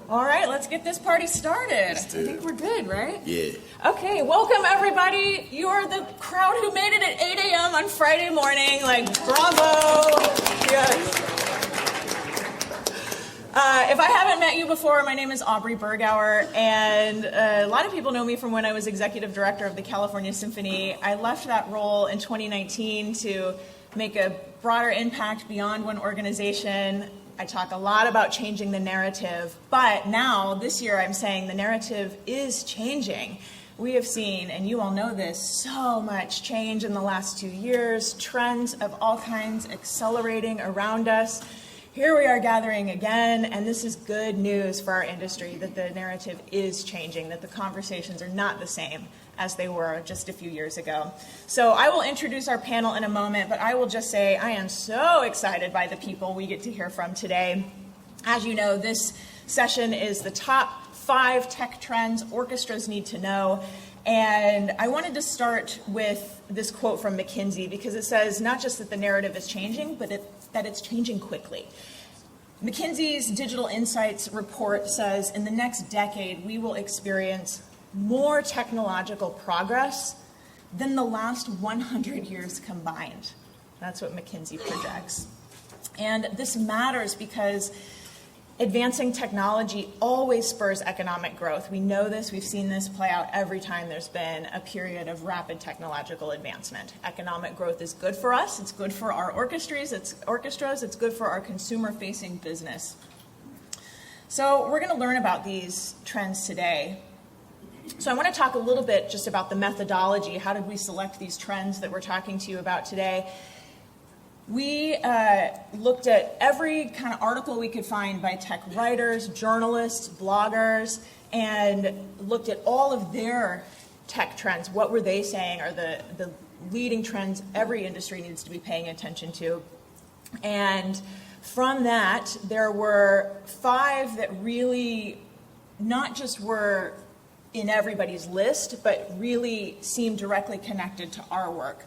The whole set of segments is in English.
All right, let's get this party started. I think we're good, right? Yeah. Okay, welcome everybody. You are the crowd who made it at 8 a.m. on Friday morning. Like, bravo. Yes. If I haven't met you before, my name is Aubrey Bergauer, and a lot of people know me from when I was executive director of the California Symphony. I left that role in 2019 to make a broader impact beyond one organization. I talk a lot about changing the narrative, but now, this year, I'm saying the narrative is changing. We have seen, and you all know this, so much change in the last 2 years, trends of all kinds accelerating around us. Here we are gathering again, and this is good news for our industry, that the narrative is changing, that the conversations are not the same as they were just a few years ago. So I will introduce our panel in a moment, but I will just say I am so excited by the people we get to hear from today. As you know, this session is the top 5 tech trends orchestras need to know. And I wanted to start with this quote from McKinsey, because it says not just that the narrative is changing, but that it's changing quickly. McKinsey's Digital Insights report says in the next decade, we will experience more technological progress than the last 100 years combined. That's what McKinsey projects. And this matters because advancing technology always spurs economic growth. We know this, we've seen this play out every time there's been a period of rapid technological advancement. Economic growth is good for us, it's good for our orchestras, it's good for our consumer-facing business. So we're gonna learn about these trends today. So I want to talk a little bit just about the methodology. How did we select these trends that we're talking to you about today? We looked at every kind of article we could find by tech writers, journalists, bloggers, and looked at all of their tech trends. What were they saying are the leading trends every industry needs to be paying attention to? And from that, there were 5 that really not just were in everybody's list, but really seem directly connected to our work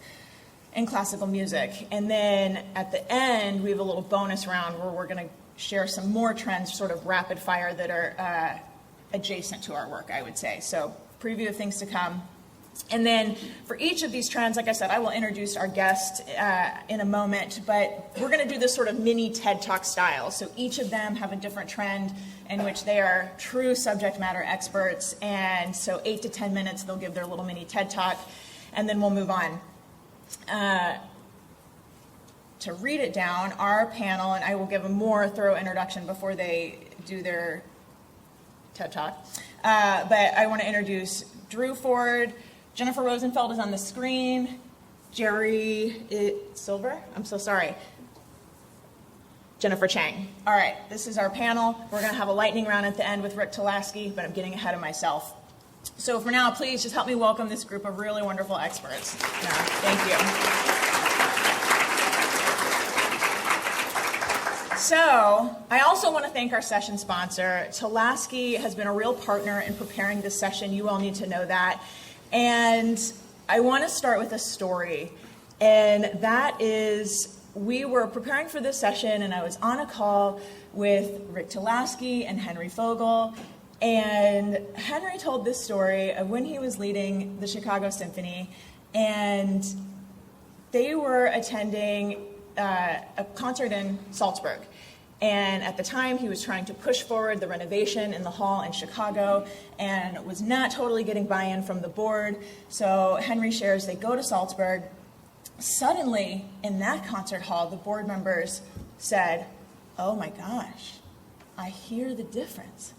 in classical music. And then at the end, we have a little bonus round where we're going to share some more trends, sort of rapid fire, that are adjacent to our work, I would say. So preview of things to come. And then for each of these trends, like I said, I will introduce our guest in a moment, but we're going to do this sort of mini TED Talk style. So each of them have a different trend in which they are true subject matter experts. And so 8 to 10 minutes, they'll give their little mini TED Talk, and then we'll move on. To read it down, our panel, and I will give a more thorough introduction before they do their TED Talk, but I want to introduce Drew Ford. Jennifer Rosenfeld is on the screen. Jerry Silver? I'm so sorry. Jennifer Chang. All right, this is our panel. We're going to have a lightning round at the end with Rick Tolaski, but I'm getting ahead of myself. So for now, please just help me welcome this group of really wonderful experts. Thank you. So I also want to thank our session sponsor. Tolaski has been a real partner in preparing this session. You all need to know that. And I want to start with a story. And that is, we were preparing for this session, and I was on a call with Rick Tolaski and Henry Fogel. And Henry told this story of when he was leading the Chicago Symphony, and they were attending a concert in Salzburg. And at the time, he was trying to push forward the renovation in the hall in Chicago and was not totally getting buy-in from the board. So Henry shares they go to Salzburg. Suddenly, in that concert hall, the board members said, "Oh my gosh, I hear the difference."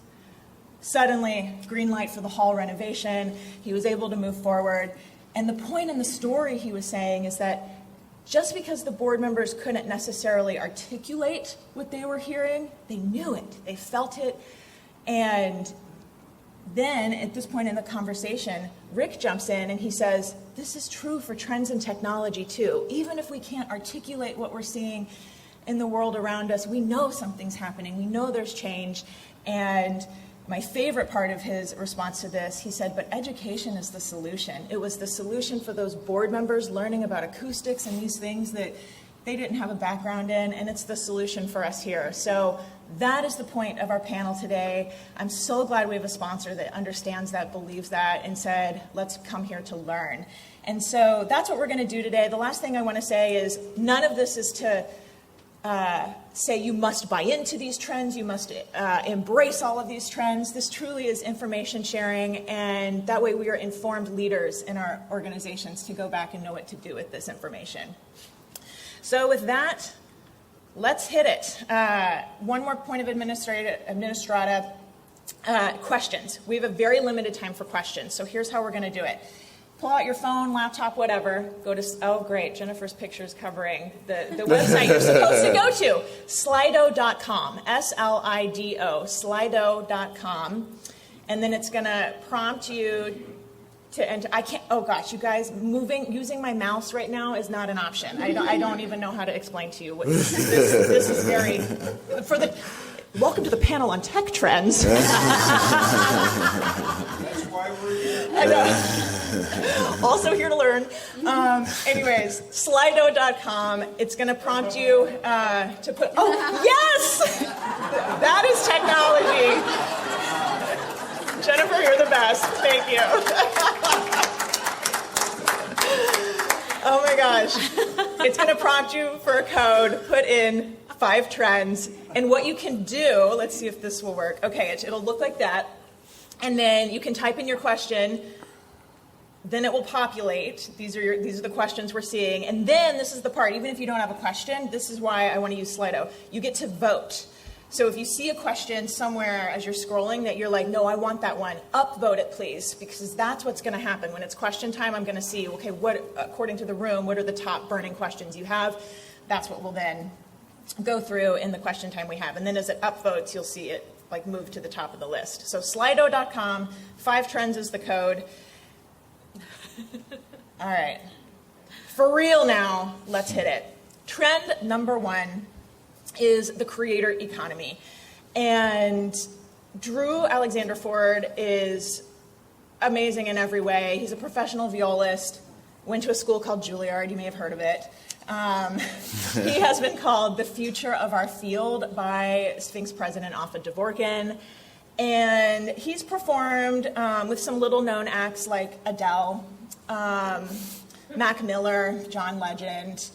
Suddenly, green light for the hall renovation. He was able to move forward. And the point in the story he was saying is that just because the board members couldn't necessarily articulate what they were hearing, they knew it, they felt it. And then at this point in the conversation, Rick jumps in and he says, this is true for trends in technology too. Even if we can't articulate what we're seeing in the world around us, we know something's happening, we know there's change. And my favorite part of his response to this, he said, but education is the solution. It was the solution for those board members learning about acoustics and these things that they didn't have a background in, and it's the solution for us here. So that is the point of our panel today. I'm so glad we have a sponsor that understands that, believes that, and said, let's come here to learn. And so that's what we're going to do today. The last thing I want to say is none of this is to say you must buy into these trends, you must embrace all of these trends. This truly is information sharing, and that way we are informed leaders in our organizations to go back and know what to do with this information. So with that, let's hit it. One more point of administrative questions. We have a very limited time for questions, so here's how we're going to do it. Pull out your phone, laptop, whatever. Go to, oh great, Jennifer's picture's covering the website you're supposed to go to, slido.com, S-L-I-D-O, slido.com. And then it's going to prompt you to enter. I can't, oh gosh, you guys, using my mouse right now is not an option. I don't even know how to explain to you what this is very, welcome to the panel on tech trends. That's why we're here. I know. Also here to learn. Anyways, slido.com. It's going to prompt you to put, oh, yes! That is technology. Jennifer, you're the best. Thank you. Oh my gosh. It's going to prompt you for a code, put in 5 trends, and what you can do, let's see if this will work. Okay, it'll look like that, and then you can type in your question. Then it will populate. These are the questions we're seeing. And then this is the part, even if you don't have a question, this is why I want to use Slido. You get to vote. So if you see a question somewhere as you're scrolling that you're like, no, I want that one, upvote it, please, because that's what's going to happen. When it's question time, I'm going to see, okay, what, according to the room, what are the top burning questions you have? That's what we'll then go through in the question time we have. And then as it upvotes, you'll see it like move to the top of the list. So slido.com, 5 trends is the code. All right, for real now, let's hit it. Trend number 1 is the creator economy. And Drew Alexander Ford is amazing in every way. He's a professional violist, went to a school called Juilliard, you may have heard of it. He has been called the future of our field by Sphinx president Alpha Dvorkin. And he's performed with some little-known acts like Adele, Mac Miller, John Legend,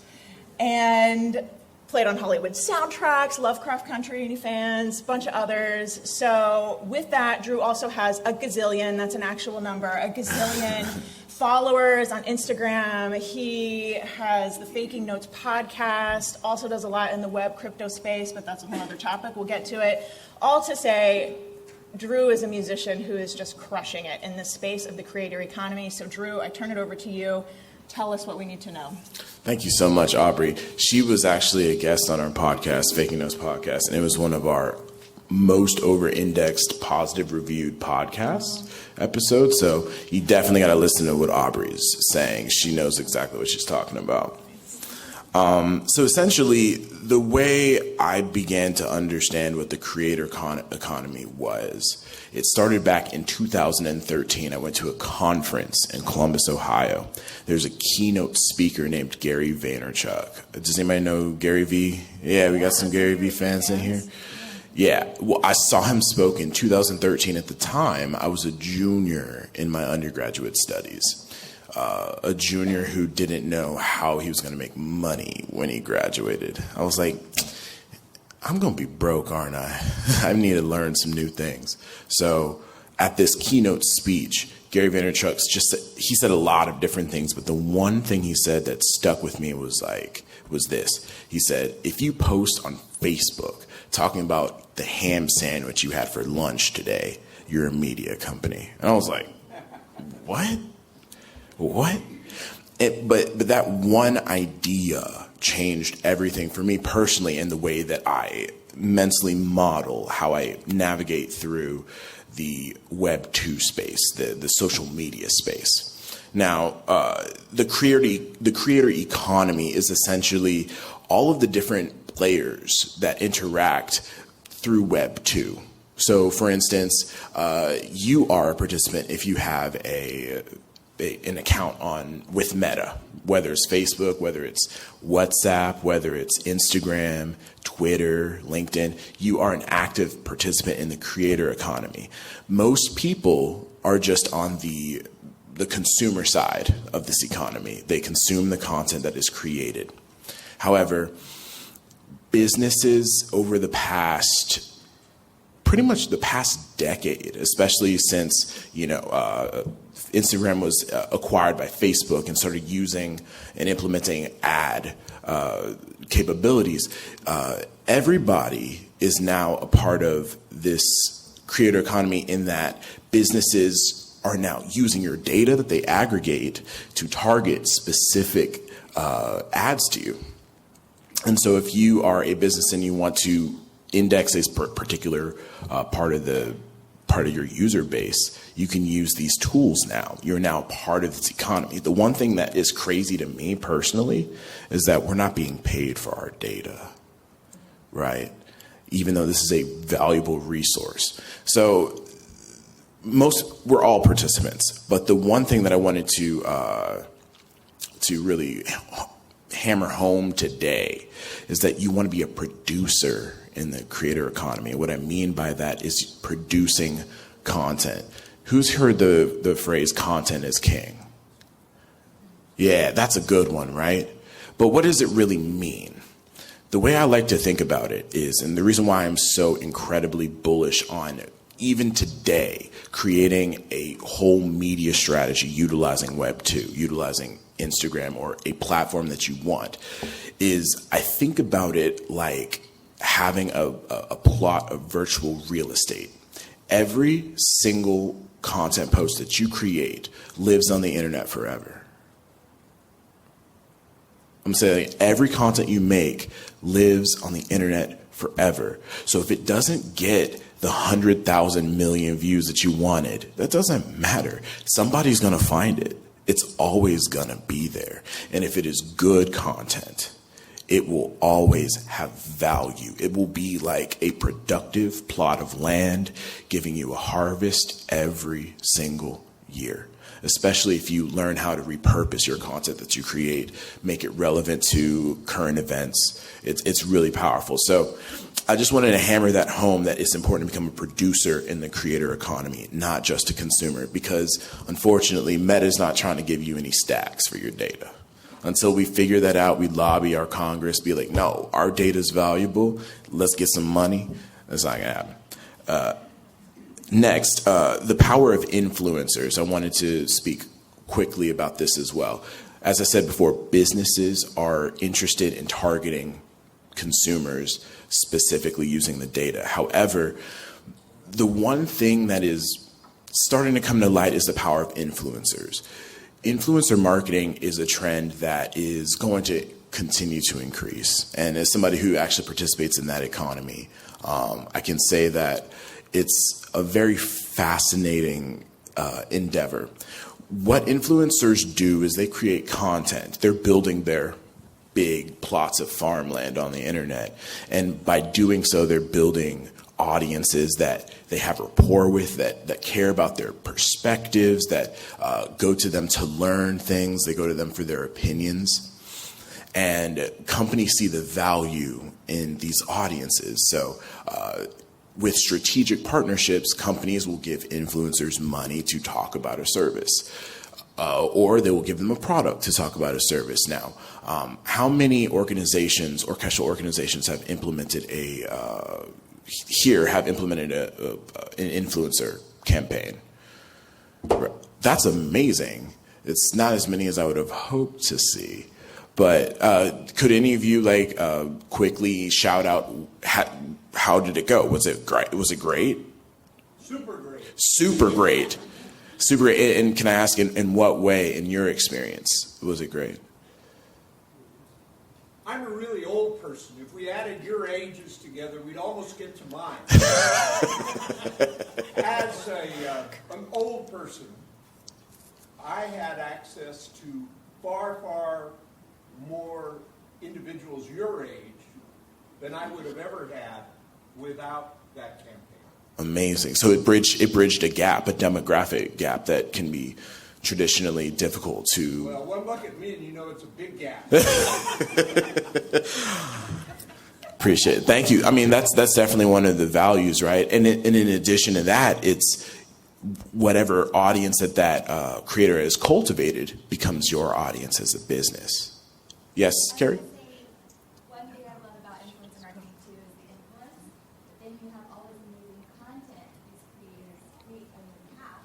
and played on Hollywood soundtracks, Lovecraft Country fans, a bunch of others. So with that, Drew also has a gazillion, that's an actual number, a gazillion followers on Instagram. He has the Faking Notes podcast, also does a lot in the web crypto space, but that's a whole other topic. We'll get to it. All to say, Drew is a musician who is just crushing it in the space of the creator economy. So Drew, I turn it over to you. Tell us what we need to know. Thank you so much, Aubrey. She was actually a guest on our podcast, Faking Notes podcast, and it was one of our most over-indexed, positive reviewed podcast episodes. So you definitely got to listen to what Aubrey's saying. She knows exactly what she's talking about. So essentially, the way I began to understand what the creator economy was, it started back in 2013. I went to a conference in Columbus, Ohio. There's a keynote speaker named Gary Vaynerchuk. Does anybody know Gary V? Yeah, we got some Gary V fans in here. Yeah, well, I saw him spoke in 2013. At the time, I was a junior in my undergraduate studies. A junior who didn't know how he was going to make money when he graduated. I was like, I'm going to be broke, aren't I? I need to learn some new things. So at this keynote speech, Gary Vaynerchuk he said a lot of different things, but the one thing he said that stuck with me was this. He said, if you post on Facebook talking about the ham sandwich you had for lunch today, you're a media company. And I was like, what? But that one idea changed everything for me personally in the way that I mentally model how I navigate through the Web 2 space, the social media space. Now, the creator economy is essentially all of the different players that interact through Web 2. So, for instance, you are a participant if you have a an account with Meta, whether it's Facebook, whether it's WhatsApp, whether it's Instagram, Twitter, LinkedIn, you are an active participant in the creator economy. Most people are just on the consumer side of this economy. They consume the content that is created. However, businesses over pretty much the past decade, especially since, Instagram was acquired by Facebook and started using and implementing ad capabilities, everybody is now a part of this creator economy, in that businesses are now using your data that they aggregate to target specific ads to you. And so if you are a business and you want to index a particular part of your user base, you can use these tools now. You're now part of this economy. The one thing that is crazy to me personally is that we're not being paid for our data, right? Even though this is a valuable resource. So we're all participants, but the one thing that I wanted to really hammer home today is that you want to be a producer in the creator economy. What I mean by that is producing content. Who's heard the phrase content is king? Yeah, that's a good one, right? But what does it really mean? The way I like to think about it is, and the reason why I'm so incredibly bullish on even today creating a whole media strategy utilizing Web 2, utilizing Instagram or a platform that you want, is I think about it like having a plot of virtual real estate. Every single content post that you create lives on the internet forever. I'm saying every content you make lives on the internet forever. So if it doesn't get the 100,000 million views that you wanted, that doesn't matter. Somebody's going to find it. It's always going to be there. And if it is good content, it will always have value. It will be like a productive plot of land giving you a harvest every single year, especially if you learn how to repurpose your content that you create, make it relevant to current events. It's really powerful. So I just wanted to hammer that home, that it's important to become a producer in the creator economy, not just a consumer, because unfortunately, Meta is not trying to give you any stacks for your data. Until we figure that out, we lobby our Congress, be like, no, our data is valuable. Let's get some money. That's not going to happen. Next, the power of influencers. I wanted to speak quickly about this as well. As I said before, businesses are interested in targeting consumers, specifically using the data. However, the one thing that is starting to come to light is the power of influencers. Influencer marketing is a trend that is going to continue to increase. And as somebody who actually participates in that economy, I can say that it's a very fascinating endeavor. What influencers do is they create content. They're building their big plots of farmland on the internet. And by doing so, they're building audiences that they have rapport with, that care about their perspectives, that go to them to learn things. They go to them for their opinions. And companies see the value in these audiences. So with strategic partnerships, companies will give influencers money to talk about a service. Or they will give them a product to talk about a service. Now, how many organizations, orchestral organizations, have implemented an influencer campaign? That's amazing. It's not as many as I would have hoped to see. But could any of you quickly shout out how did it go? Was it great? Was it great? Super great. Super great. Super great. And can I ask, in what way, in your experience, was it great? I'm a really old person. If we added your ages together, we'd almost get to mine. As an old person, I had access to far, far more individuals your age than I would have ever had without that campaign. Amazing. So it bridged a gap, a demographic gap that can be traditionally difficult to. Well, one look at me and you know it's a big gap. Appreciate it. Thank you. I mean, that's definitely one of the values, right? And in addition to that, it's whatever audience that creator has cultivated becomes your audience as a business. Yes, Carrie? One thing I love about influencer marketing too is the influence. But then you have all this amazing content these creators create on your behalf,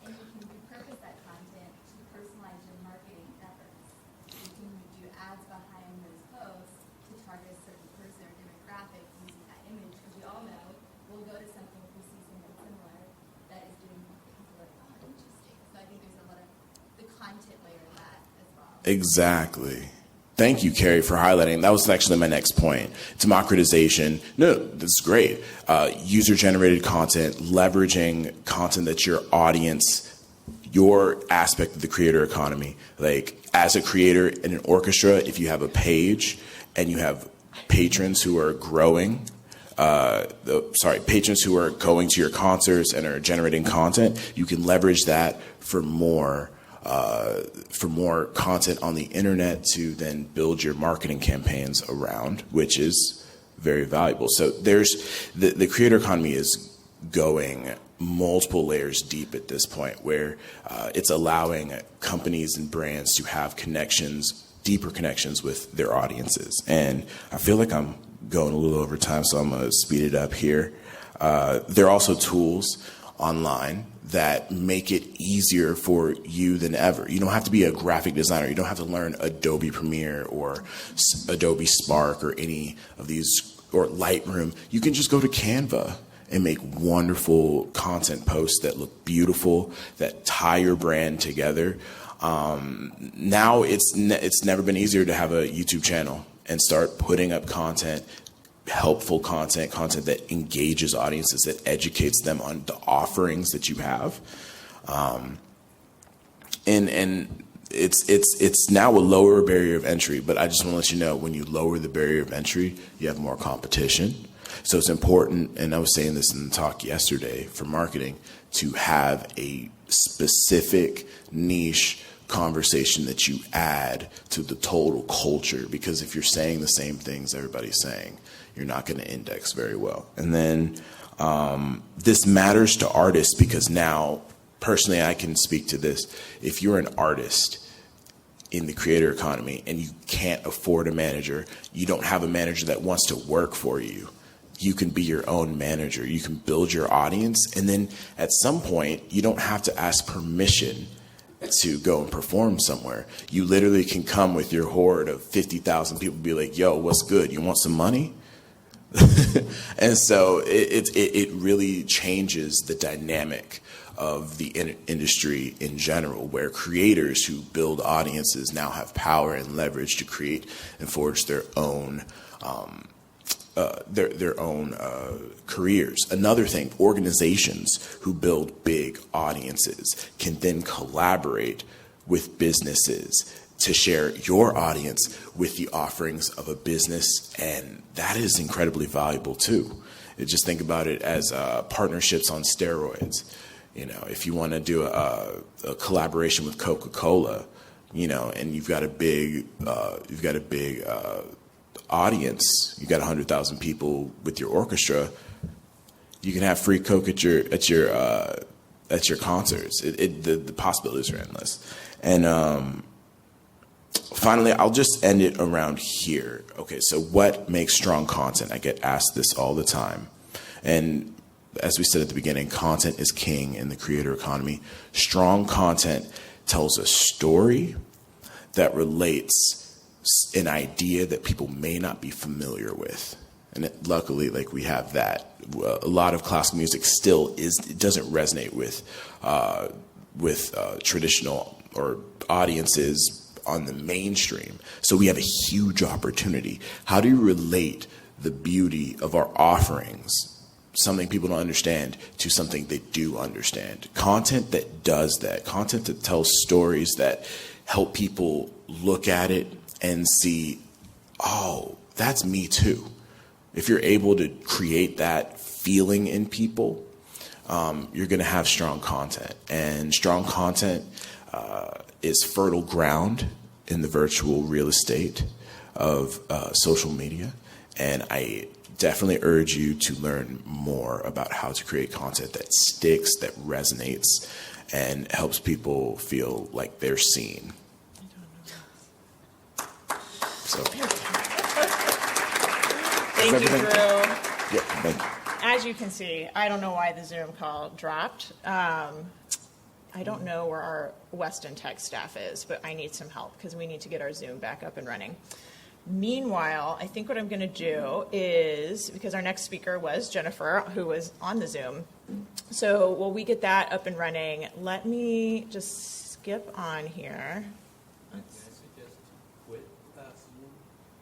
and you can repurpose that content to personalize your marketing efforts. You can do ads behind those posts to target a certain person or demographic using that image, because we all know we'll go to something if we see something similar that is doing something. So like, oh, interesting. So I think there's a lot of the content layer of that as well. Exactly. Thank you, Carrie, for highlighting. That was actually my next point. Democratization. No, this is great. User-generated content, leveraging content that your audience, your aspect of the creator economy. Like, as a creator in an orchestra, if you have a page and you have patrons who are growing, patrons who are going to your concerts and are generating content, you can leverage that for more content on the internet to then build your marketing campaigns around, which is very valuable. So there's the creator economy is going multiple layers deep at this point, where it's allowing companies and brands to have deeper connections with their audiences. And I feel like I'm going a little over time, so I'm going to speed it up here. There are also tools online that make it easier for you than ever. You don't have to be a graphic designer. You don't have to learn Adobe Premiere or Adobe Spark or any of these, or Lightroom. You can just go to Canva and make wonderful content posts that look beautiful, that tie your brand together. Now it's never been easier to have a YouTube channel and start putting up content, helpful content that engages audiences, that educates them on the offerings that you have. And it's now a lower barrier of entry, but I just want to let you know, when you lower the barrier of entry, you have more competition. So it's important, and I was saying this in the talk yesterday for marketing, to have a specific niche conversation that you add to the total culture, because if you're saying the same things everybody's saying, you're not going to index very well. And then this matters to artists, because now, personally, I can speak to this. If you're an artist in the creator economy and you can't afford a manager, you don't have a manager that wants to work for you, you can be your own manager. You can build your audience, and then at some point, you don't have to ask permission to go and perform somewhere. You literally can come with your horde of 50,000 people and be like, yo, what's good? You want some money? And so it really changes the dynamic of the industry in general, where creators who build audiences now have power and leverage to create and forge their own careers. Another thing, organizations who build big audiences can then collaborate with businesses to share your audience with the offerings of a business, and that is incredibly valuable too. Just think about it as partnerships on steroids. You know, if you want to do a collaboration with Coca-Cola, you know, and you've got a big audience, you got 100,000 people with your orchestra, you can have free Coke at your concerts. The possibilities are endless. And finally, I'll just end it around here. Okay, so what makes strong content? I get asked this all the time. And as we said at the beginning, content is king in the creator economy. Strong content tells a story that relates an idea that people may not be familiar with. And luckily, like, we have that. A lot of classical music still it doesn't resonate with traditional or audiences on the mainstream. So we have a huge opportunity. How do you relate the beauty of our offerings, something people don't understand, to something they do understand? Content that does that, content that tells stories that help people look at it and see, oh, that's me too. If you're able to create that feeling in people, you're going to have strong content. And strong content is fertile ground in the virtual real estate of social media. And I definitely urge you to learn more about how to create content that sticks, that resonates, and helps people feel like they're seen. So, Thank you, Drew. yeah, thank you. As you can see, I don't know why the Zoom call dropped. I don't know where our Weston Tech staff is, but I need some help because we need to get our Zoom back up and running. Meanwhile, I think what I'm going to do is, because our next speaker was Jennifer, who was on the Zoom, so while we get that up and running, let me just skip on here. Can I suggest quit Zoom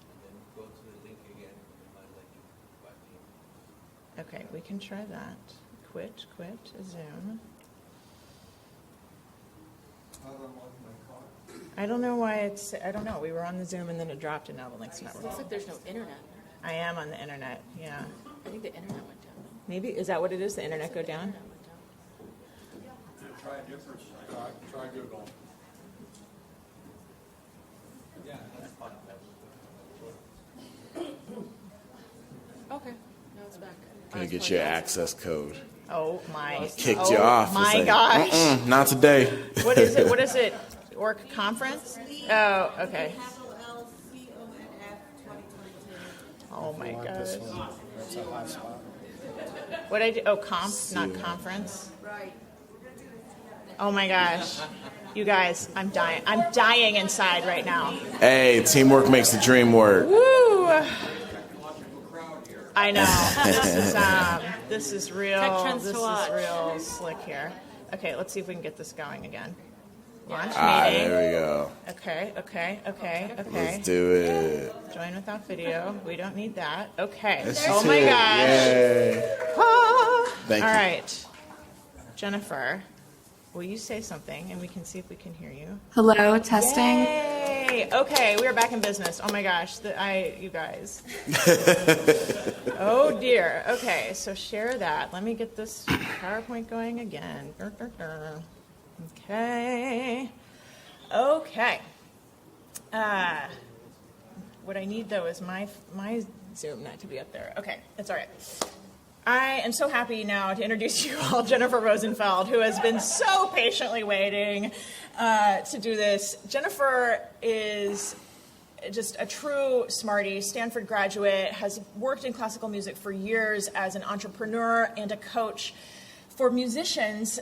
and then go to the link again and might let you back in? Okay, we can try that. Quit Zoom. I don't know why it's, I don't know. We were on the Zoom and then it dropped and now the link's not Looks working. like there's no internet. I am on the internet, yeah. I think the internet went down. Maybe, is that what it is? The internet go down? Internet went down. Try a different, try Google. Yeah, that's fine. Okay, now it's back. Gonna get your access code. Oh my. Kicked you off. It's My like, gosh. not today. What is it? What is it? Orc conference? Oh, okay. Oh my gosh. What I do? Oh, comp, not conference. Right. Oh my gosh. You guys, I'm dying. I'm dying inside right now. Hey, teamwork makes the dream work. Woo! I know. This is real. Tech trends This to is watch. real slick here. Okay, let's see if we can get this going again. Launch There meeting. we go. Okay. Let's do it. Join without video. We don't need that. Okay. Let's Oh just my hit it. gosh. Yay. Ah. Thank All you. right. Jennifer, will you say something and we can see if we can hear you? Hello, testing. Yay. Okay, we are back in business. Oh my gosh, you guys. Oh dear. Okay, so share that. Let me get this PowerPoint going again. Okay. What I need though is my Zoom not to be up there. Okay, that's all right. I am so happy now to introduce you all Jennifer Rosenfeld, who has been so patiently waiting to do this. Jennifer is just a true smarty, Stanford graduate, has worked in classical music for years as an entrepreneur and a coach for musicians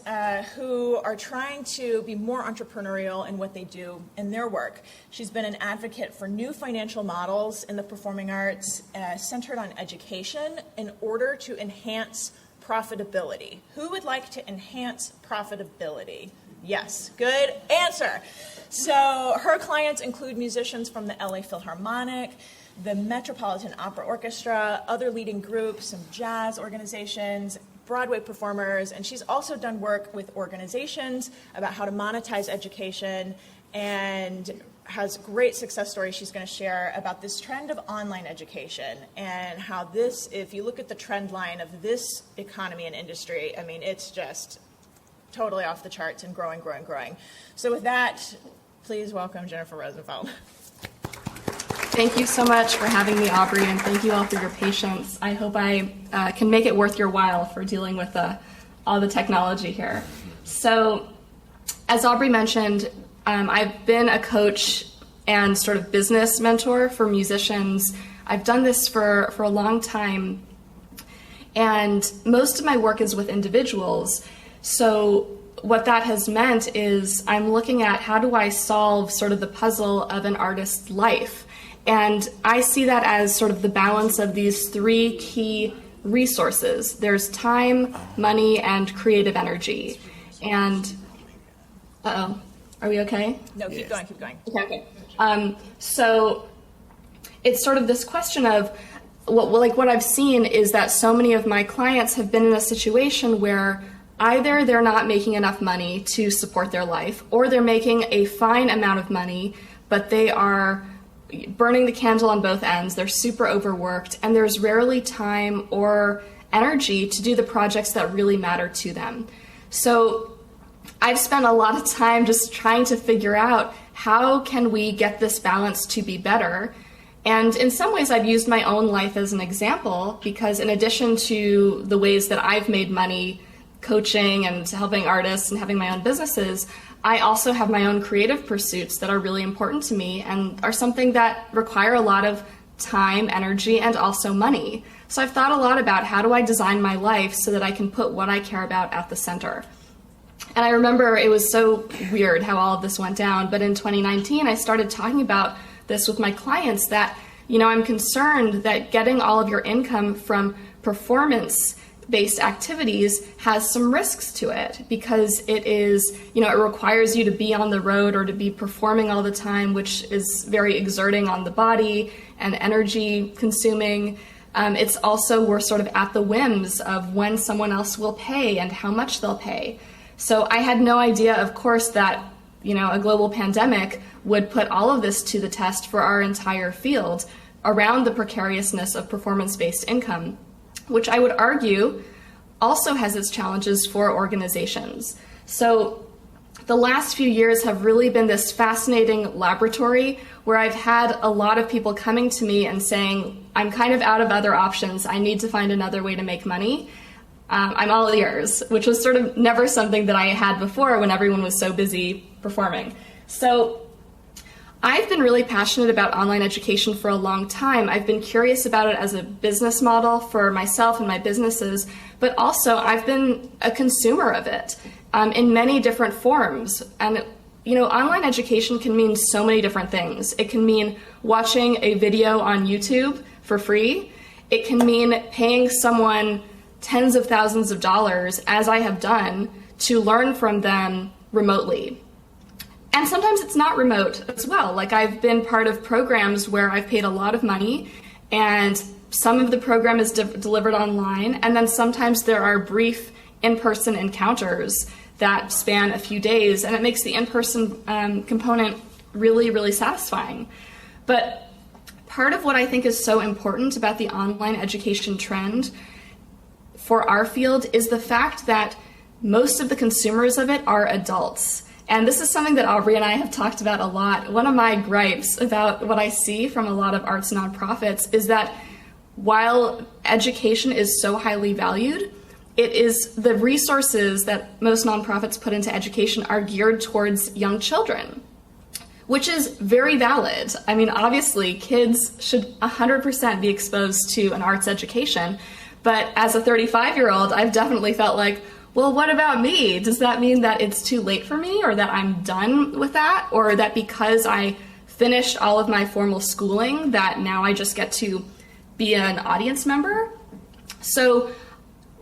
who are trying to be more entrepreneurial in what they do in their work. She's been an advocate for new financial models in the performing arts centered on education in order to enhance profitability. Who would like to enhance profitability? Yes, good answer. So her clients include musicians from the LA Philharmonic, the Metropolitan Opera Orchestra, other leading groups, some jazz organizations, Broadway performers, and she's also done work with organizations about how to monetize education and has great success stories she's going to share about this trend of online education and how this, if you look at the trend line of this economy and industry, I mean, it's just totally off the charts and growing. So with that, please welcome Jennifer Rosenfeld. Thank you so much for having me, Aubrey, and thank you all for your patience. I hope I can make it worth your while for dealing with all the technology here. So, as Aubrey mentioned, I've been a coach and sort of business mentor for musicians. I've done this for a long time, and most of my work is with individuals. So what that has meant is I'm looking at how do I solve sort of the puzzle of an artist's life. And I see that as sort of the balance of these three key resources. There's time, money, and creative energy. And, are we okay? No, keep going. Okay. So it's sort of this question of, what I've seen is that so many of my clients have been in a situation where either they're not making enough money to support their life, or they're making a fine amount of money, but they are burning the candle on both ends. They're super overworked, and there's rarely time or energy to do the projects that really matter to them. So I've spent a lot of time just trying to figure out how can we get this balance to be better. And in some ways, I've used my own life as an example, because in addition to the ways that I've made money coaching and helping artists and having my own businesses, I also have my own creative pursuits that are really important to me and are something that require a lot of time, energy, and also money. So I've thought a lot about how do I design my life so that I can put what I care about at the center. And I remember it was so weird how all of this went down, but in 2019, I started talking about this with my clients that, I'm concerned that getting all of your income from performance-based activities has some risks to it, because it is, it requires you to be on the road or to be performing all the time, which is very exerting on the body and energy consuming. It's also, we're sort of at the whims of when someone else will pay and how much they'll pay. So I had no idea, of course, that, a global pandemic would put all of this to the test for our entire field around the precariousness of performance-based income, which I would argue also has its challenges for organizations. So the last few years have really been this fascinating laboratory where I've had a lot of people coming to me and saying, I'm kind of out of other options. I need to find another way to make money. I'm all ears, which was sort of never something that I had before when everyone was so busy performing. So I've been really passionate about online education for a long time. I've been curious about it as a business model for myself and my businesses, but also I've been a consumer of it in many different forms. And online education can mean so many different things. It can mean watching a video on YouTube for free. It can mean paying someone tens of thousands of dollars, as I have done, to learn from them remotely. And sometimes it's not remote as well. Like, I've been part of programs where I've paid a lot of money and some of the program is delivered online, and then sometimes there are brief in-person encounters that span a few days, and it makes the in-person component really, really satisfying. But part of what I think is so important about the online education trend for our field is the fact that most of the consumers of it are adults. And this is something that Aubrey and I have talked about a lot. One of my gripes about what I see from a lot of arts nonprofits is that while education is so highly valued, it is the resources that most nonprofits put into education are geared towards young children, which is very valid. I mean, obviously, kids should 100% be exposed to an arts education. But as a 35-year-old, I've definitely felt like, well, what about me? Does that mean that it's too late for me, or that I'm done with that, or that because I finished all of my formal schooling that now I just get to be an audience member? So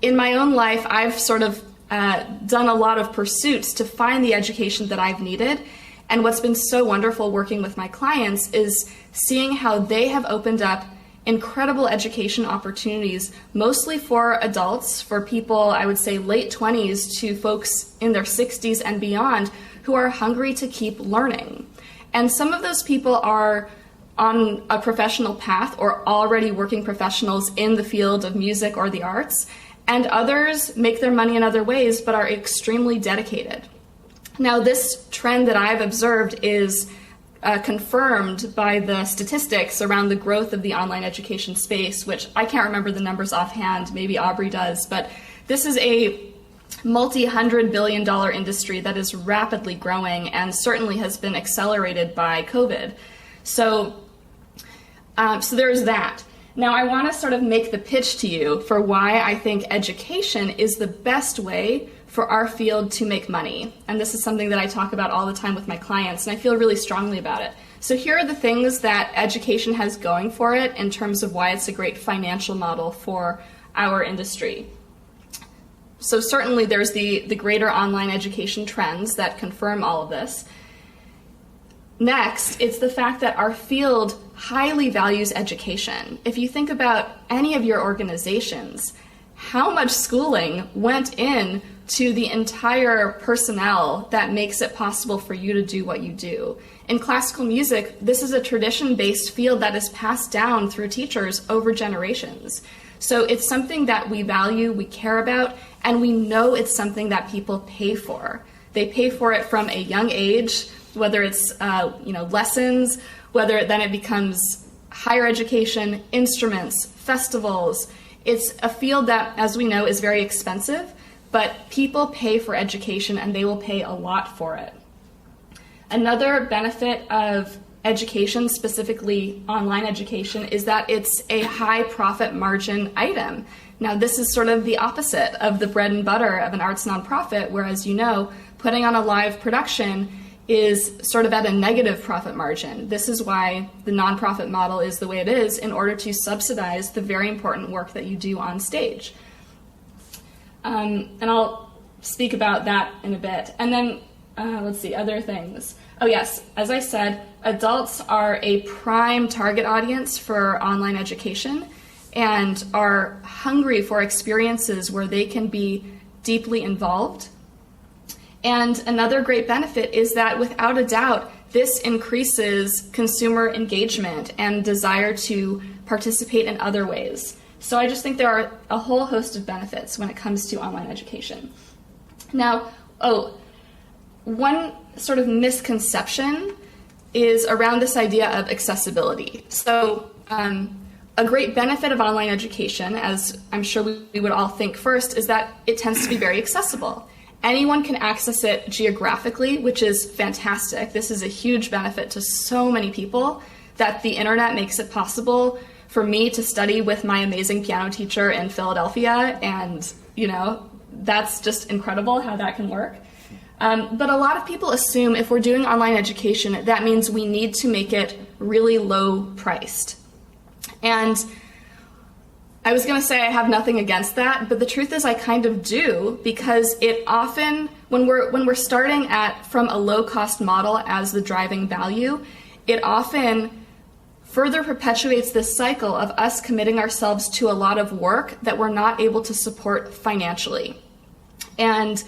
in my own life, I've sort of done a lot of pursuits to find the education that I've needed. And what's been so wonderful working with my clients is seeing how they have opened up incredible education opportunities, mostly for adults, for people, I would say late 20s to folks in their 60s and beyond, who are hungry to keep learning. And some of those people are on a professional path or already working professionals in the field of music or the arts, and others make their money in other ways but are extremely dedicated. Now, this trend that I've observed is confirmed by the statistics around the growth of the online education space, which I can't remember the numbers offhand, maybe Aubrey does, but this is a multi-$100 billion industry that is rapidly growing and certainly has been accelerated by COVID. So there's that. Now, I want to sort of make the pitch to you for why I think education is the best way for our field to make money. And this is something that I talk about all the time with my clients, and I feel really strongly about it. So here are the things that education has going for it in terms of why it's a great financial model for our industry. So certainly there's the greater online education trends that confirm all of this. Next, it's the fact that our field highly values education. If you think about any of your organizations, how much schooling went in to the entire personnel that makes it possible for you to do what you do. In classical music, this is a tradition-based field that is passed down through teachers over generations. So it's something that we value, we care about, and we know it's something that people pay for. They pay for it from a young age, whether it's lessons, whether then it becomes higher education, instruments, festivals. It's a field that, as we know, is very expensive, but people pay for education and they will pay a lot for it. Another benefit of education, specifically online education, is that it's a high profit margin item. Now, this is sort of the opposite of the bread and butter of an arts nonprofit, whereas, putting on a live production is sort of at a negative profit margin. This is why the nonprofit model is the way it is, in order to subsidize the very important work that you do on stage. And I'll speak about that in a bit. And then, let's see, other things. Oh yes, as I said, adults are a prime target audience for online education and are hungry for experiences where they can be deeply involved. And another great benefit is that, without a doubt, this increases consumer engagement and desire to participate in other ways. So I just think there are a whole host of benefits when it comes to online education. Now, one sort of misconception is around this idea of accessibility. So a great benefit of online education, as I'm sure we would all think first, is that it tends to be very accessible. Anyone can access it geographically, which is fantastic. This is a huge benefit to so many people, that the internet makes it possible for me to study with my amazing piano teacher in Philadelphia, and that's just incredible how that can work. But a lot of people assume if we're doing online education, that means we need to make it really low priced. And I was going to say I have nothing against that, but the truth is I kind of do, because it often, when we're starting from a low cost model as the driving value, it often further perpetuates this cycle of us committing ourselves to a lot of work that we're not able to support financially. And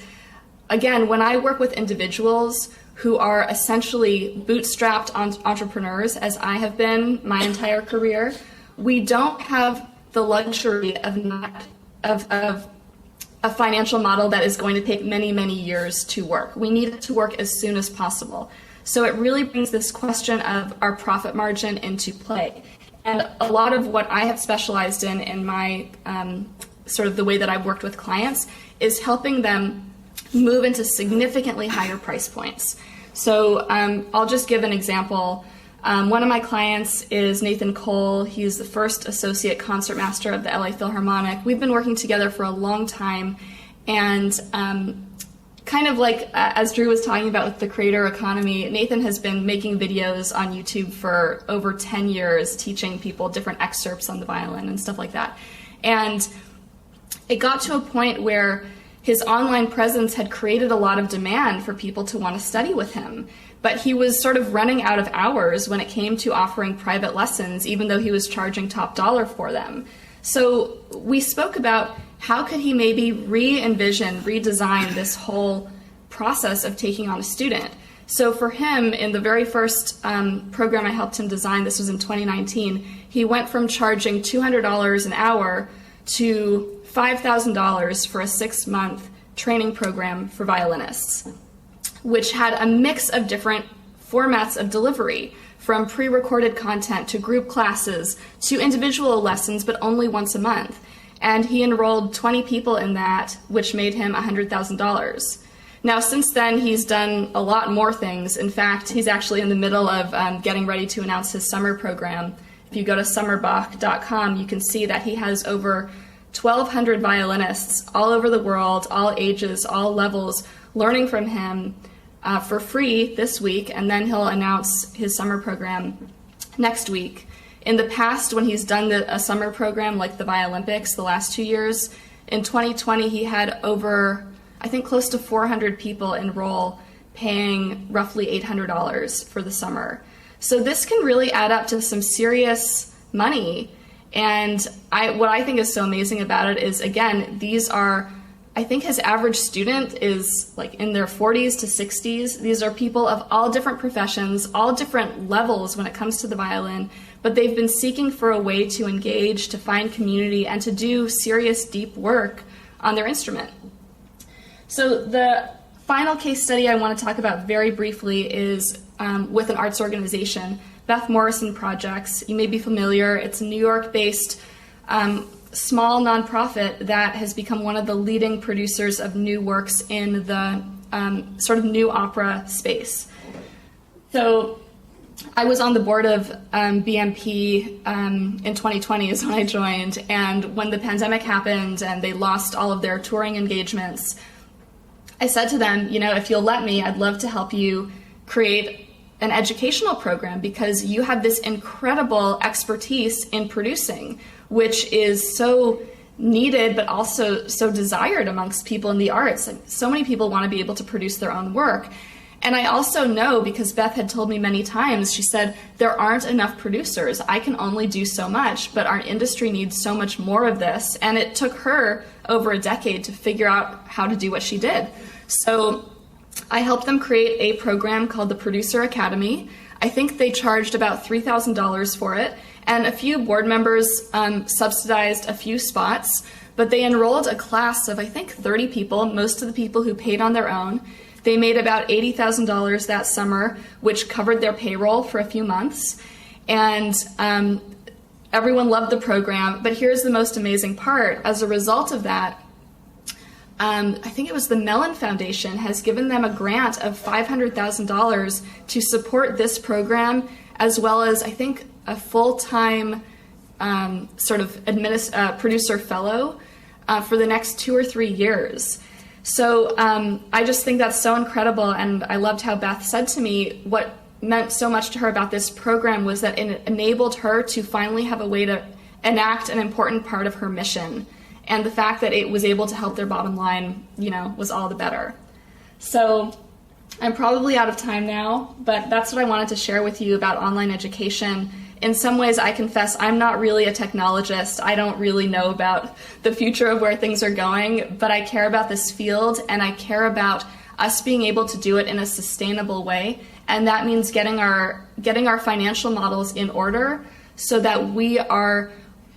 again, when I work with individuals who are essentially bootstrapped entrepreneurs, as I have been my entire career, we don't have the luxury of a financial model that is going to take many, many years to work. We need it to work as soon as possible. So it really brings this question of our profit margin into play. And a lot of what I have specialized in my sort of the way that I've worked with clients is helping them move into significantly higher price points. So I'll just give an example. One of my clients is Nathan Cole. He's the first associate concertmaster of the LA Philharmonic. We've been working together for a long time, and kind of like as Drew was talking about with the creator economy, Nathan has been making videos on YouTube for over 10 years, teaching people different excerpts on the violin and stuff like that. And it got to a point where his online presence had created a lot of demand for people to want to study with him. But he was sort of running out of hours when it came to offering private lessons, even though he was charging top dollar for them. So we spoke about how could he maybe redesign this whole process of taking on a student. So for him, in the very first program I helped him design, this was in 2019, he went from charging $200 an hour to $5,000 for a 6-month training program for violinists, which had a mix of different formats of delivery, from pre-recorded content to group classes to individual lessons, but only once a month. And he enrolled 20 people in that, which made him $100,000. Now, since then, he's done a lot more things. In fact, he's actually in the middle of getting ready to announce his summer program. If you go to summerbach.com, you can see that he has over 1,200 violinists all over the world, all ages, all levels, learning from him for free this week, and then he'll announce his summer program next week. In the past, when he's done a summer program like the Violympics the last 2 years, in 2020 he had over, I think, close to 400 people enroll, paying roughly $800 for the summer. So this can really add up to some serious money. And what I think is so amazing about it is, again, these are, I think his average student is like in their 40s to 60s. These are people of all different professions, all different levels when it comes to the violin, but they've been seeking for a way to engage, to find community, and to do serious, deep work on their instrument. So the final case study I want to talk about very briefly is with an arts organization, Beth Morrison Projects. You may be familiar. It's a New York-based small nonprofit that has become one of the leading producers of new works in the sort of new opera space. So I was on the board of BMP in 2020 is when I joined, and when the pandemic happened and they lost all of their touring engagements, I said to them, if you'll let me, I'd love to help you create an educational program because you have this incredible expertise in producing, which is so needed but also so desired amongst people in the arts. Like, so many people want to be able to produce their own work. And I also know, because Beth had told me many times, she said, there aren't enough producers. I can only do so much, but our industry needs so much more of this. And it took her over a decade to figure out how to do what she did. So I helped them create a program called the Producer Academy. I think they charged about $3,000 for it, and a few board members subsidized a few spots, but they enrolled a class of, I think, 30 people, most of the people who paid on their own. They made about $80,000 that summer, which covered their payroll for a few months, and everyone loved the program. But here's the most amazing part. As a result of that, I think it was the Mellon Foundation has given them a grant of $500,000 to support this program, as well as, I think, a full-time sort of producer fellow for the next 2 or 3 years. So I just think that's so incredible, and I loved how Beth said to me what meant so much to her about this program was that it enabled her to finally have a way to enact an important part of her mission. And the fact that it was able to help their bottom line, was all the better. So I'm probably out of time now, but that's what I wanted to share with you about online education. In some ways, I confess I'm not really a technologist. I don't really know about the future of where things are going, but I care about this field, and I care about us being able to do it in a sustainable way. And that means getting our financial models in order so that we are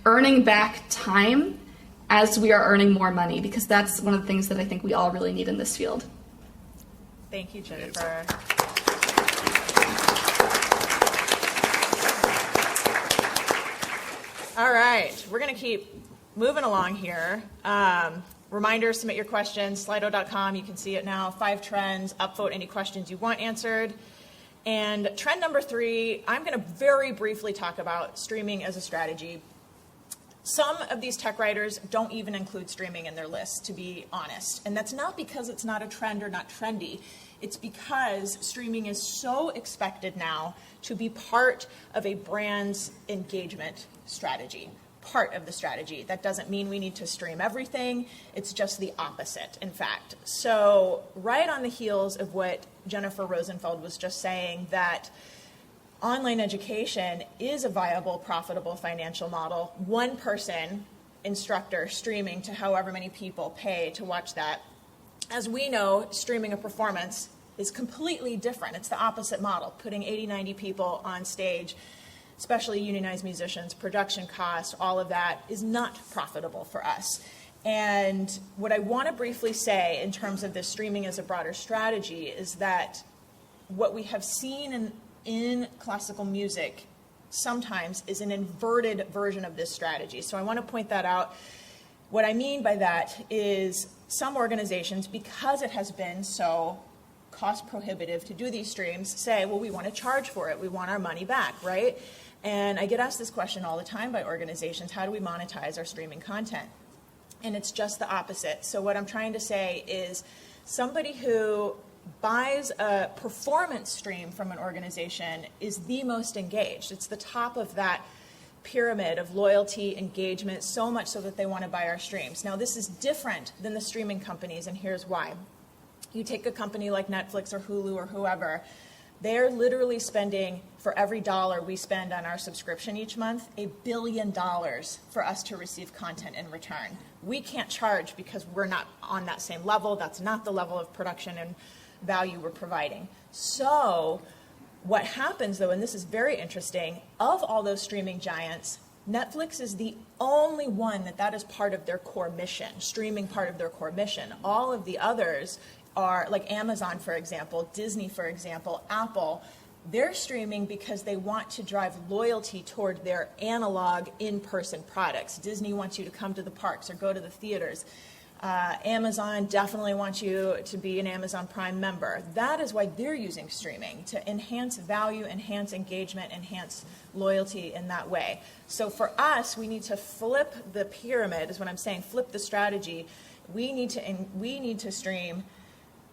earning back time as we are earning more money, because that's one of the things that I think we all really need in this field. Thank you, Jennifer. All right, we're going to keep moving along here. Reminder, submit your questions, slido.com. You can see it now. 5 trends, upvote any questions you want answered. And trend number 3, I'm going to very briefly talk about streaming as a strategy. Some of these tech writers don't even include streaming in their list, to be honest. And that's not because it's not a trend or not trendy. It's because streaming is so expected now to be part of a brand's engagement strategy, part of the strategy. That doesn't mean we need to stream everything. It's just the opposite, in fact. So right on the heels of what Jennifer Rosenfeld was just saying, that online education is a viable, profitable financial model. One person, instructor, streaming to however many people pay to watch that. As we know, streaming a performance is completely different. It's the opposite model, putting 80, 90 people on stage, especially unionized musicians, production cost, all of that is not profitable for us. And what I want to briefly say in terms of this streaming as a broader strategy is that what we have seen in classical music sometimes is an inverted version of this strategy. So I want to point that out. What I mean by that is some organizations, because it has been so cost prohibitive to do these streams, say, well, we want to charge for it. We want our money back, right? And I get asked this question all the time by organizations, how do we monetize our streaming content? And it's just the opposite. So what I'm trying to say is somebody who buys a performance stream from an organization is the most engaged. It's the top of that pyramid of loyalty, engagement, so much so that they want to buy our streams. Now, this is different than the streaming companies, and here's why. You take a company like Netflix or Hulu or whoever, they're literally spending, for every dollar we spend on our subscription each month, $1 billion for us to receive content in return. We can't charge because we're not on that same level. That's not the level of production and value we're providing. So what happens, though, and this is very interesting, of all those streaming giants, Netflix is the only one that is part of their core mission, streaming part of their core mission. All of the others are, like Amazon, for example, Disney, for example, Apple, they're streaming because they want to drive loyalty toward their analog in-person products. Disney wants you to come to the parks or go to the theaters. Amazon definitely wants you to be an Amazon Prime member. That is why they're using streaming, to enhance value, enhance engagement, enhance loyalty in that way. So for us, we need to flip the pyramid, is what I'm saying, flip the strategy. We need to stream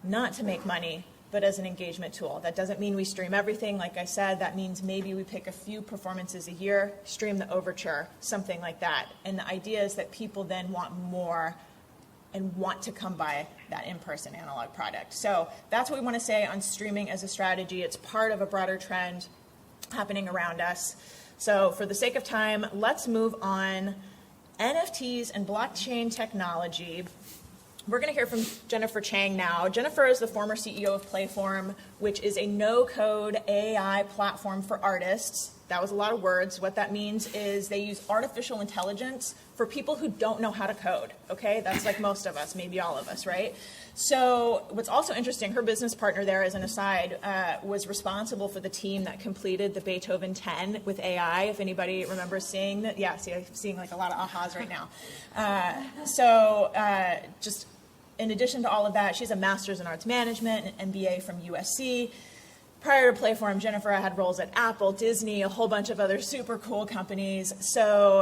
not to make money, but as an engagement tool. That doesn't mean we stream everything. Like I said, that means maybe we pick a few performances a year, stream the overture, something like that. And the idea is that people then want more and want to come by that in-person analog product. So that's what we want to say on streaming as a strategy. It's part of a broader trend happening around us. So for the sake of time, let's move on. NFTs and blockchain technology. We're going to hear from Jennifer Chang now. Jennifer is the former CEO of Playform, which is a no-code AI platform for artists. That was a lot of words. What that means is they use artificial intelligence for people who don't know how to code, okay? That's like most of us, maybe all of us, right? So what's also interesting, her business partner there, as an aside, was responsible for the team that completed the Beethoven 10 with AI, if anybody remembers seeing that. Yeah, see, I'm seeing like a lot of ahas right now. Just in addition to all of that, she's a master's in arts management, an MBA from USC. Prior to Playform, Jennifer had roles at Apple, Disney, a whole bunch of other super cool companies. So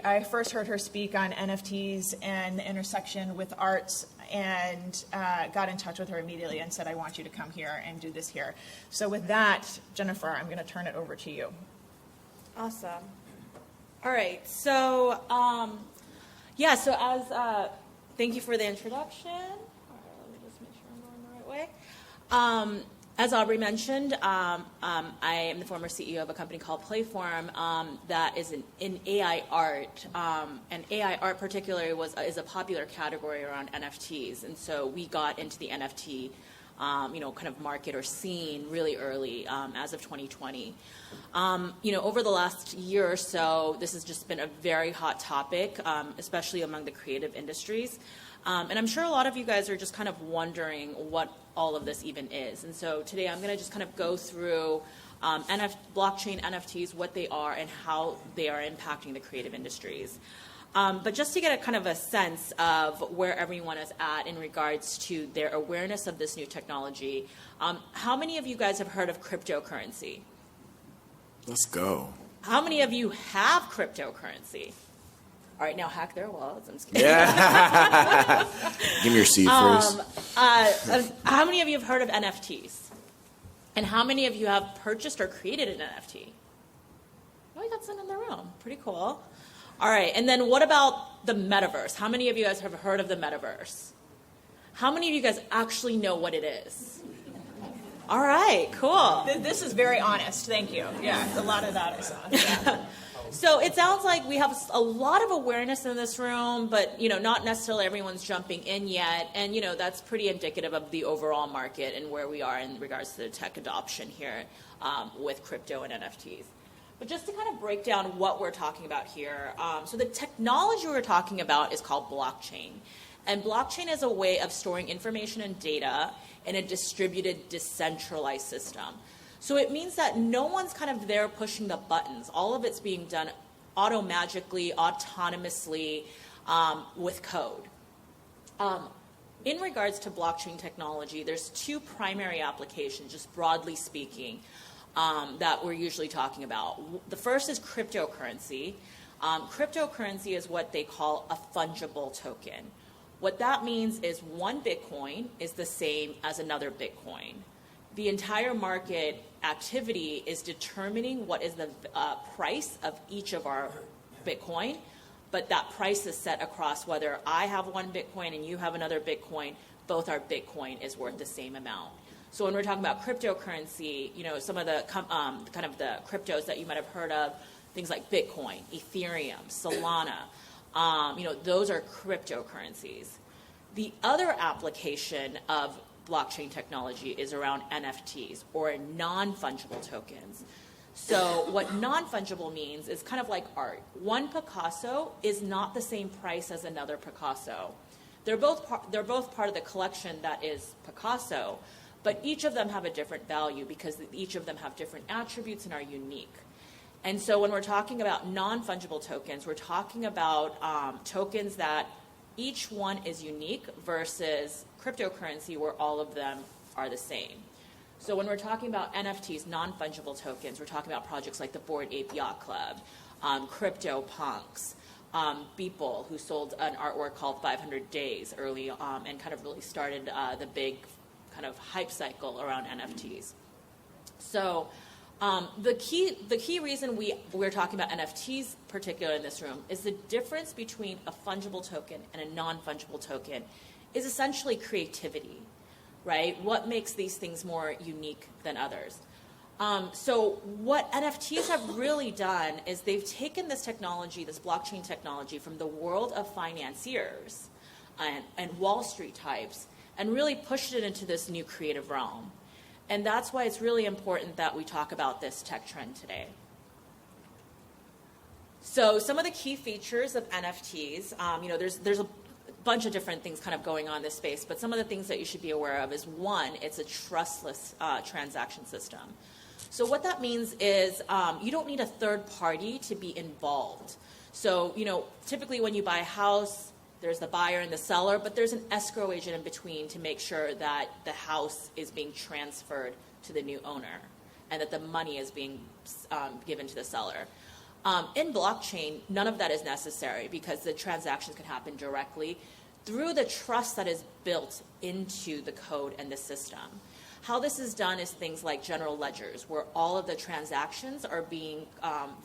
I first heard her speak on NFTs and the intersection with arts, and got in touch with her immediately and said, I want you to come here and do this here. So with that, Jennifer, I'm going to turn it over to you. Awesome. All right. So, thank you for the introduction. All right, let me just make sure I'm going the right way. As Aubrey mentioned, I am the former CEO of a company called Playform that is in AI art. And AI art particularly is a popular category around NFTs. And so we got into the NFT kind of market or scene really early as of 2020. Over the last year or so, this has just been a very hot topic, especially among the creative industries. And I'm sure a lot of you guys are just kind of wondering what all of this even is. And so today I'm going to just kind of go through blockchain NFTs, what they are, and how they are impacting the creative industries. But just to get a kind of a sense of where everyone is at in regards to their awareness of this new technology, how many of you guys have heard of cryptocurrency? Let's go. How many of you have cryptocurrency? All right, now hack their wallets. I'm just kidding. Yeah. Give me your seed first. How many of you have heard of NFTs? And how many of you have purchased or created an NFT? Oh, we got some in the room. Pretty cool. All right, and then what about the Metaverse? How many of you guys have heard of the Metaverse? How many of you guys actually know what it is? All right, cool. This is very honest. Thank you. Yeah, a lot of that I saw. Yeah. So it sounds like we have a lot of awareness in this room, but not necessarily everyone's jumping in yet. And that's pretty indicative of the overall market and where we are in regards to the tech adoption here with crypto and NFTs. But just to kind of break down what we're talking about here, so the technology we're talking about is called blockchain. And blockchain is a way of storing information and data in a distributed, decentralized system. So it means that no one's kind of there pushing the buttons. All of it's being done automagically, autonomously, with code. In regards to blockchain technology, there's two primary applications, just broadly speaking, that we're usually talking about. The first is cryptocurrency. Cryptocurrency is what they call a fungible token. What that means is one Bitcoin is the same as another Bitcoin. The entire market activity is determining what is the price of each of our Bitcoin, but that price is set across whether I have one Bitcoin and you have another Bitcoin, both our Bitcoin is worth the same amount. So when we're talking about cryptocurrency, some of the kind of the cryptos that you might have heard of, things like Bitcoin, Ethereum, Solana, those are cryptocurrencies. The other application of blockchain technology is around NFTs, or non-fungible tokens. So what non-fungible means is kind of like art. One Picasso is not the same price as another Picasso. They're both part of the collection that is Picasso, but each of them have a different value because each of them have different attributes and are unique. And so when we're talking about non-fungible tokens, we're talking about tokens that each one is unique versus cryptocurrency where all of them are the same. So when we're talking about NFTs, non-fungible tokens, we're talking about projects like the Bored Ape Yacht Club, CryptoPunks, Beeple, who sold an artwork called 500 Days early and kind of really started the big kind of hype cycle around NFTs. So the key reason we're talking about NFTs particularly in this room is the difference between a fungible token and a non-fungible token is essentially creativity, right? What makes these things more unique than others? So what NFTs have really done is they've taken this technology, this blockchain technology, from the world of financiers and Wall Street types and really pushed it into this new creative realm. And that's why it's really important that we talk about this tech trend today. So some of the key features of NFTs, there's a bunch of different things kind of going on in this space, but some of the things that you should be aware of is, one, it's a trustless transaction system. So what that means is you don't need a third party to be involved. So, typically when you buy a house, there's the buyer and the seller, but there's an escrow agent in between to make sure that the house is being transferred to the new owner and that the money is being given to the seller. In blockchain, none of that is necessary because the transactions can happen directly through the trust that is built into the code and the system. How this is done is things like general ledgers, where all of the transactions are being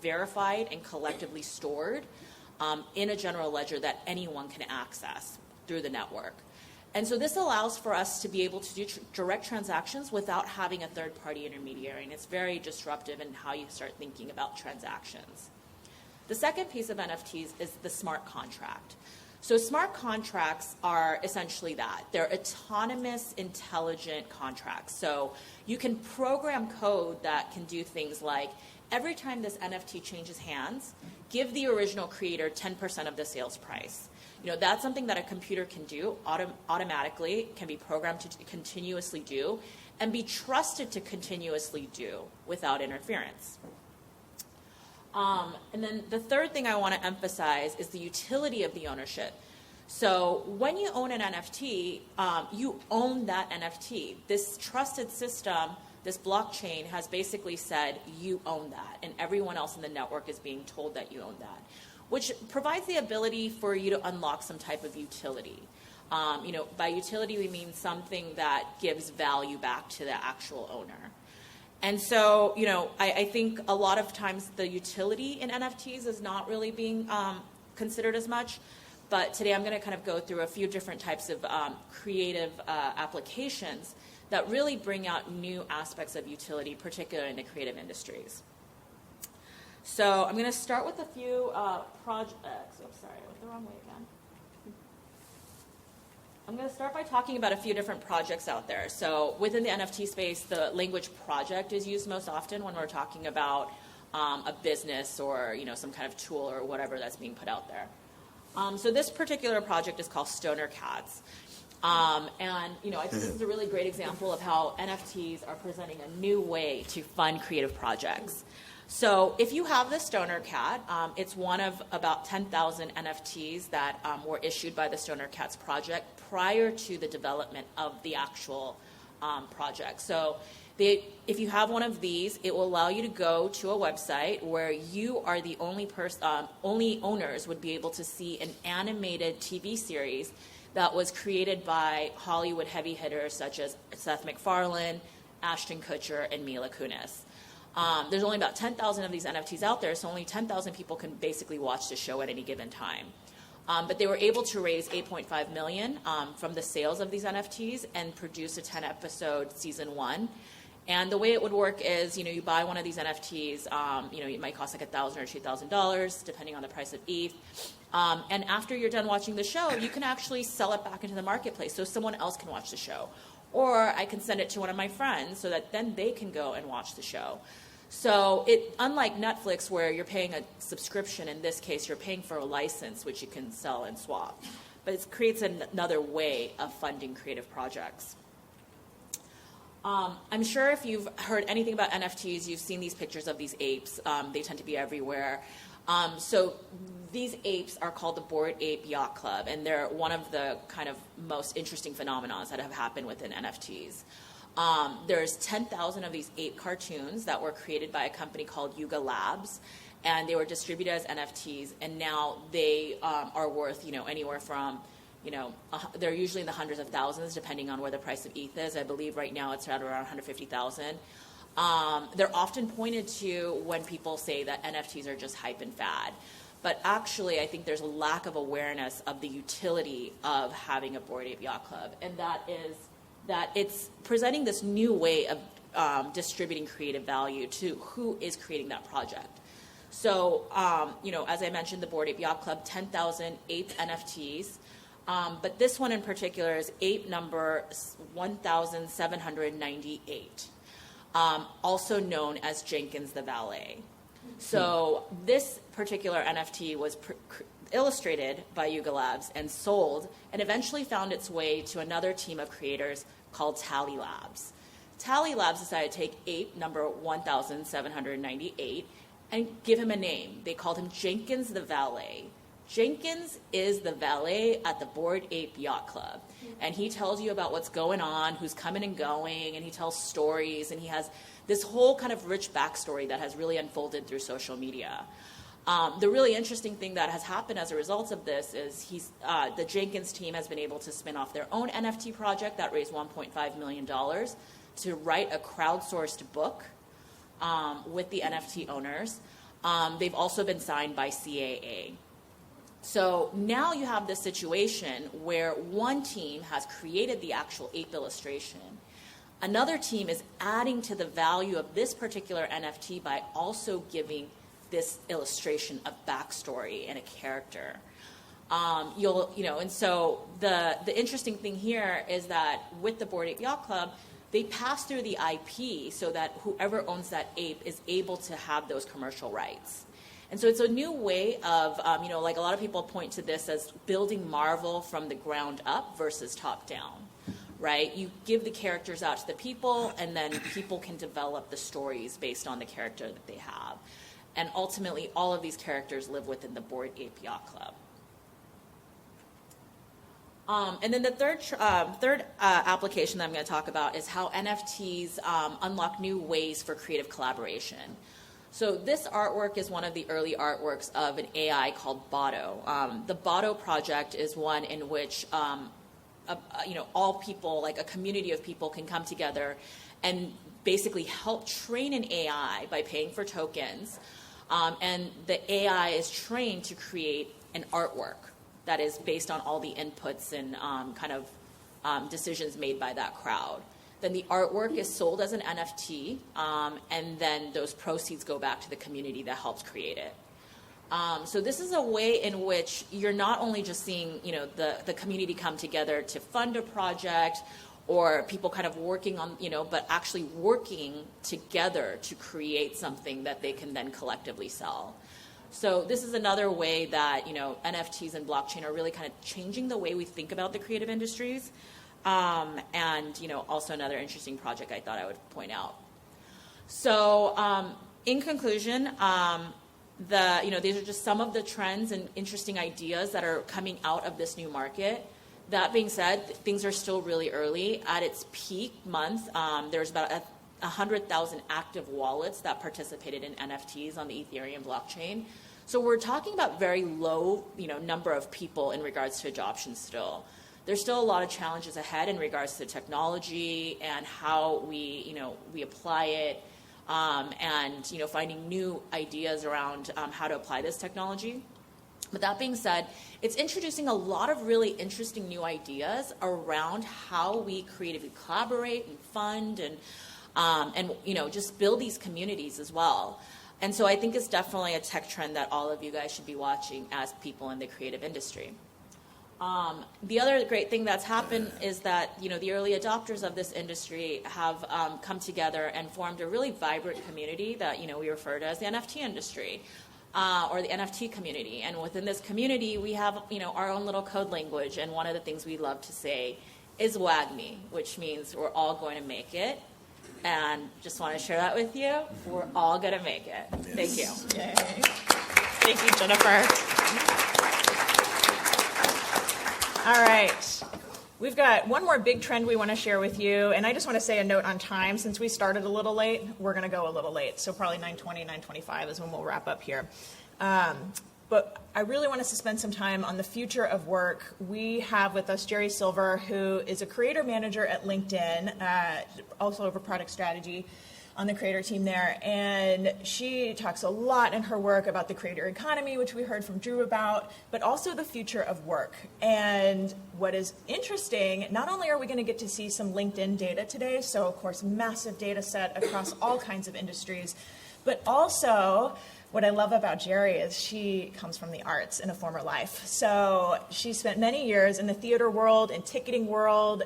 verified and collectively stored in a general ledger that anyone can access through the network. And so this allows for us to be able to do direct transactions without having a third-party intermediary, and it's very disruptive in how you start thinking about transactions. The second piece of NFTs is the smart contract. So smart contracts are essentially that. They're autonomous, intelligent contracts. So you can program code that can do things like, every time this NFT changes hands, give the original creator 10% of the sales price. That's something that a computer can do automatically, can be programmed to continuously do, and be trusted to continuously do without interference. And then the third thing I want to emphasize is the utility of the ownership. So when you own an NFT, you own that NFT. This trusted system, this blockchain, has basically said you own that, and everyone else in the network is being told that you own that, which provides the ability for you to unlock some type of utility. By utility, we mean something that gives value back to the actual owner. And so, I think a lot of times the utility in NFTs is not really being considered as much. But today I'm going to kind of go through a few different types of creative applications that really bring out new aspects of utility, particularly in the creative industries. So I'm going to start with a few projects. Oh, sorry, I went the wrong way again. I'm going to start by talking about a few different projects out there. So within the NFT space, the language project is used most often when we're talking about a business or some kind of tool or whatever that's being put out there. So this particular project is called Stoner Cats. And I think this is a really great example of how NFTs are presenting a new way to fund creative projects. So if you have the Stoner Cat, it's one of about 10,000 NFTs that were issued by the Stoner Cats project prior to the development of the actual project. So if you have one of these, it will allow you to go to a website where you are the only owners would be able to see an animated TV series that was created by Hollywood heavy hitters such as Seth MacFarlane, Ashton Kutcher, and Mila Kunis. There's only about 10,000 of these NFTs out there, so only 10,000 people can basically watch the show at any given time. But they were able to raise $8.5 million from the sales of these NFTs and produce a 10-episode season 1. And the way it would work is, you buy one of these NFTs, it might cost like $1,000 or $2,000, depending on the price of ETH. And after you're done watching the show, you can actually sell it back into the marketplace so someone else can watch the show. Or I can send it to one of my friends so that then they can go and watch the show. So unlike Netflix, where you're paying a subscription, in this case, you're paying for a license, which you can sell and swap. but it creates another way of funding creative projects. I'm sure if you've heard anything about NFTs, you've seen these pictures of these apes. They tend to be everywhere. So these apes are called the Bored Ape Yacht Club, and they're one of the kind of most interesting phenomena that have happened within NFTs. There's 10,000 of these ape cartoons that were created by a company called Yuga Labs, and they were distributed as NFTs, and now they are worth, anywhere from, they're usually in the hundreds of thousands, depending on where the price of ETH is. I believe right now it's around 150,000. They're often pointed to when people say that NFTs are just hype and fad. But actually, I think there's a lack of awareness of the utility of having a Bored Ape Yacht Club, and that is that it's presenting this new way of distributing creative value to who is creating that project. So, as I mentioned, the Bored Ape Yacht Club, 10,000 ape NFTs. But this one in particular is ape number 1,798, also known as Jenkins the Valet. So this particular NFT was illustrated by Yuga Labs and sold, and eventually found its way to another team of creators called Tally Labs. Tally Labs decided to take ape number 1,798 and give him a name. They called him Jenkins the Valet. Jenkins is the valet at the Bored Ape Yacht Club, and he tells you about what's going on, who's coming and going, and he tells stories, and he has this whole kind of rich backstory that has really unfolded through social media. The really interesting thing that has happened as a result of this is the Jenkins team has been able to spin off their own NFT project that raised $1.5 million to write a crowdsourced book with the NFT owners. They've also been signed by CAA. So now you have this situation where one team has created the actual ape illustration. Another team is adding to the value of this particular NFT by also giving this illustration a backstory and a character. And so the interesting thing here is that with the Bored Ape Yacht Club, they pass through the IP so that whoever owns that ape is able to have those commercial rights. And so it's a new way of, like a lot of people point to this as building Marvel from the ground up versus top down, right? You give the characters out to the people, and then people can develop the stories based on the character that they have. And ultimately, all of these characters live within the Bored Ape Yacht Club. And then the third application that I'm going to talk about is how NFTs unlock new ways for creative collaboration. So this artwork is one of the early artworks of an AI called Botto. The Botto project is one in which all people, like a community of people, can come together and basically help train an AI by paying for tokens. And the AI is trained to create an artwork that is based on all the inputs and decisions made by that crowd. Then the artwork is sold as an NFT, and then those proceeds go back to the community that helped create it. So this is a way in which you're not only just seeing, the community come together to fund a project, or people kind of working on, but actually working together to create something that they can then collectively sell. So this is another way that, NFTs and blockchain are really kind of changing the way we think about the creative industries. And also another interesting project I thought I would point out. So in conclusion, these are just some of the trends and interesting ideas that are coming out of this new market. That being said, things are still really early. At its peak month, there's about 100,000 active wallets that participated in NFTs on the Ethereum blockchain. So we're talking about very low, number of people in regards to adoption still. There's still a lot of challenges ahead in regards to technology and how we apply it, and finding new ideas around how to apply this technology. But that being said, it's introducing a lot of really interesting new ideas around how we creatively collaborate and fund and just build these communities as well. And so I think it's definitely a tech trend that all of you guys should be watching as people in the creative industry. The other great thing that's happened is that, the early adopters of this industry have come together and formed a really vibrant community that, we refer to as the NFT industry. or the NFT community. And within this community, we have, our own little code language. And one of the things we love to say is WAGMI, which means we're all going to make it. And just want to share that with you. We're all going to make it. Thank you. Yay. Thank you, Jennifer. All right. We've got one more big trend we want to share with you, and I just want to say a note on time. Since we started a little late, we're going to go a little late, so probably 9:20, 9:25 is when we'll wrap up here. But I really want us to spend some time on the future of work. We have with us Jerry Silver, who is a creator manager at LinkedIn, also over product strategy on the creator team there. And she talks a lot in her work about the creator economy, which we heard from Drew about, but also the future of work. And what is interesting, not only are we going to get to see some LinkedIn data today, so of course, massive data set across all kinds of industries, but also what I love about Jerry is she comes from the arts in a former life. So she spent many years in the theater world and ticketing world.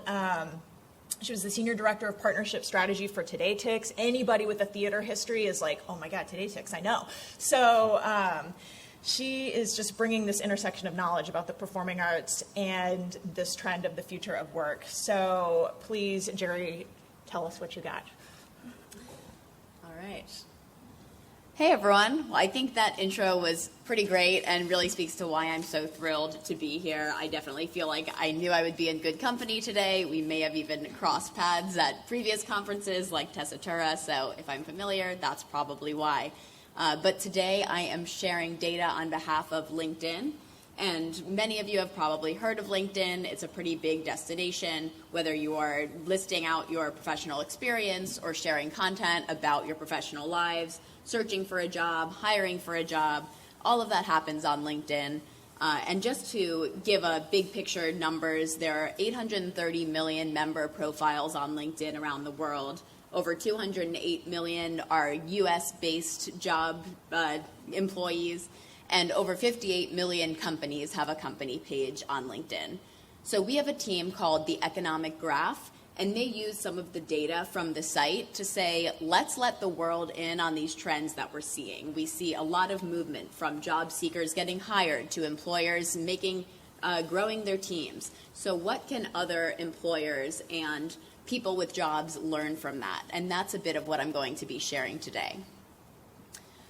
She was the senior director of partnership strategy for Today Tix. Anybody with a theater history is like, oh my God, Today Tix, I know. So she is just bringing this intersection of knowledge about the performing arts and this trend of the future of work. So please, Jerry, tell us what you got. All right. Hey everyone. Well, I think that intro was pretty great and really speaks to why I'm so thrilled to be here. I definitely feel like I knew I would be in good company today. We may have even crossed paths at previous conferences like Tessitura, so if I'm familiar, that's probably why. But today I am sharing data on behalf of LinkedIn. And many of you have probably heard of LinkedIn. It's a pretty big destination, whether you are listing out your professional experience or sharing content about your professional lives, searching for a job, hiring for a job. All of that happens on LinkedIn. And just to give a big picture numbers, there are 830 million member profiles on LinkedIn around the world. Over 208 million are US-based job employees. And over 58 million companies have a company page on LinkedIn. So we have a team called the Economic Graph, and they use some of the data from the site to say, let's let the world in on these trends that we're seeing. We see a lot of movement from job seekers getting hired to employers growing their teams. So what can other employers and people with jobs learn from that? And that's a bit of what I'm going to be sharing today.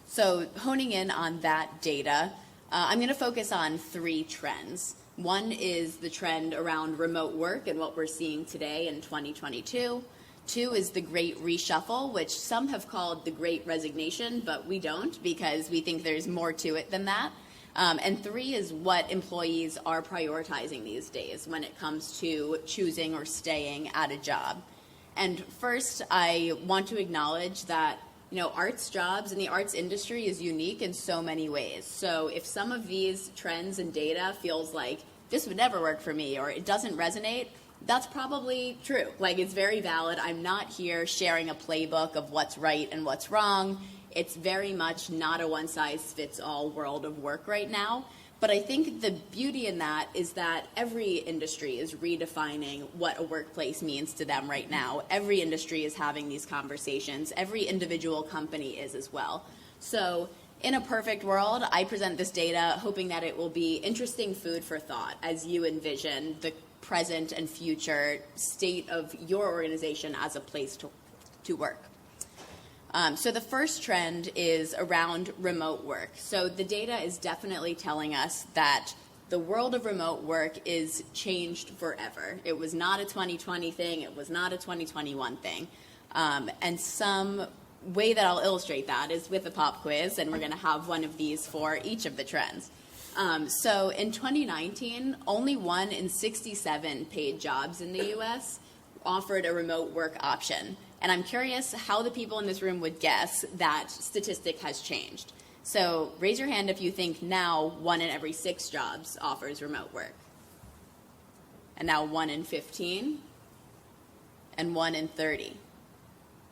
So honing in on that data, I'm going to focus on 3 trends. One is the trend around remote work and what we're seeing today in 2022. 2 is the Great Reshuffle, which some have called the Great Resignation, but we don't because we think there's more to it than that. And 3 is what employees are prioritizing these days when it comes to choosing or staying at a job. And first, I want to acknowledge that arts jobs and the arts industry is unique in so many ways. So if some of these trends and data feels like this would never work for me or it doesn't resonate, that's probably true. Like, it's very valid. I'm not here sharing a playbook of what's right and what's wrong. It's very much not a one-size-fits-all world of work right now. But I think the beauty in that is that every industry is redefining what a workplace means to them right now. Every industry is having these conversations. Every individual company is as well. So in a perfect world, I present this data hoping that it will be interesting food for thought as you envision the present and future state of your organization as a place to work. So the first trend is around remote work. So the data is definitely telling us that the world of remote work is changed forever. It was not a 2020 thing. It was not a 2021 thing. And some way that I'll illustrate that is with a pop quiz, and we're going to have one of these for each of the trends. So in 2019, only 1 in 67 paid jobs in the U.S. offered a remote work option. And I'm curious how the people in this room would guess that statistic has changed. So raise your hand if you think now 1 in every 6 jobs offers remote work. And now 1 in 15 and 1 in 30.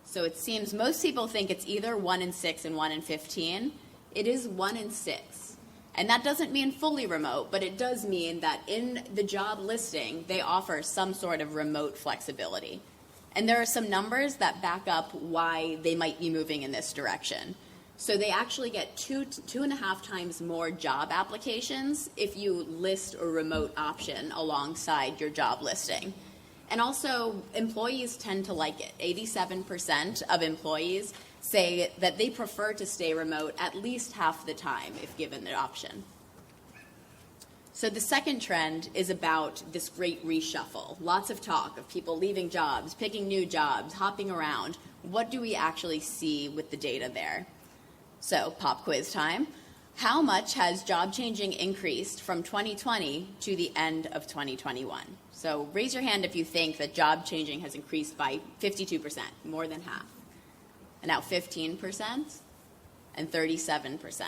So it seems most people think it's either 1 in 6 and 1 in 15. It is 1 in 6. And that doesn't mean fully remote, but it does mean that in the job listing, they offer some sort of remote flexibility. And there are some numbers that back up why they might be moving in this direction. So they actually get 2.5 times more job applications if you list a remote option alongside your job listing. And also, employees tend to like it. 87% of employees say that they prefer to stay remote at least half the time if given the option. So the second trend is about this great reshuffle. Lots of talk of people leaving jobs, picking new jobs, hopping around. What do we actually see with the data there? So pop quiz time. How much has job changing increased from 2020 to the end of 2021? So raise your hand if you think that job changing has increased by 52%, more than half. And now 15% and 37%.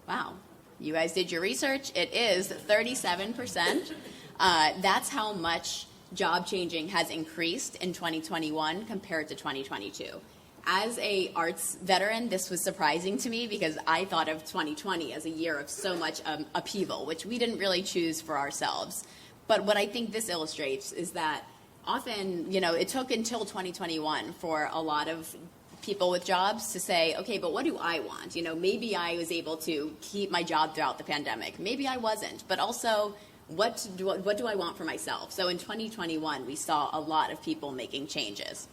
Wow. You guys did your research. It is 37%. That's how much job changing has increased in 2021 compared to 2022. As a arts veteran, this was surprising to me because I thought of 2020 as a year of so much upheaval, which we didn't really choose for ourselves. But what I think this illustrates is that often, it took until 2021 for a lot of people with jobs to say, okay, but what do I want? Maybe I was able to keep my job throughout the pandemic. Maybe I wasn't. But also, what do I want for myself? So in 2021, we saw a lot of people making changes.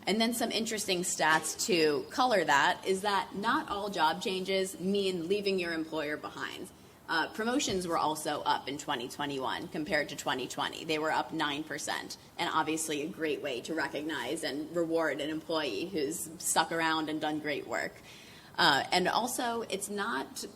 And then some interesting stats to color that is that not all job changes mean leaving your employer behind. Promotions were also up in 2021 compared to 2020. They were up 9%, and obviously a great way to recognize and reward an employee who's stuck around and done great work. And also, it's not,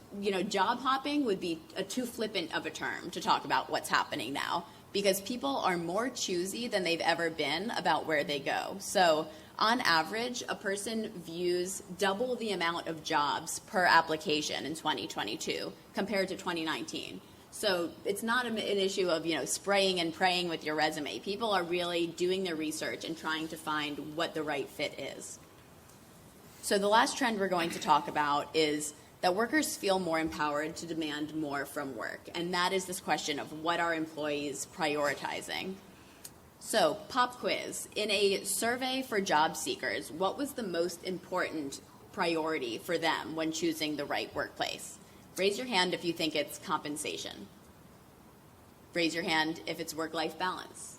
job hopping would be too flippant of a term to talk about what's happening now, because people are more choosy than they've ever been about where they go. So on average, a person views double the amount of jobs per application in 2022 compared to 2019. So it's not an issue of, spraying and praying with your resume. People are really doing their research and trying to find what the right fit is. So the last trend we're going to talk about is that workers feel more empowered to demand more from work. And that is this question of what are employees prioritizing? So, pop quiz. In a survey for job seekers, what was the most important priority for them when choosing the right workplace? Raise your hand if you think it's compensation. Raise your hand if it's work-life balance.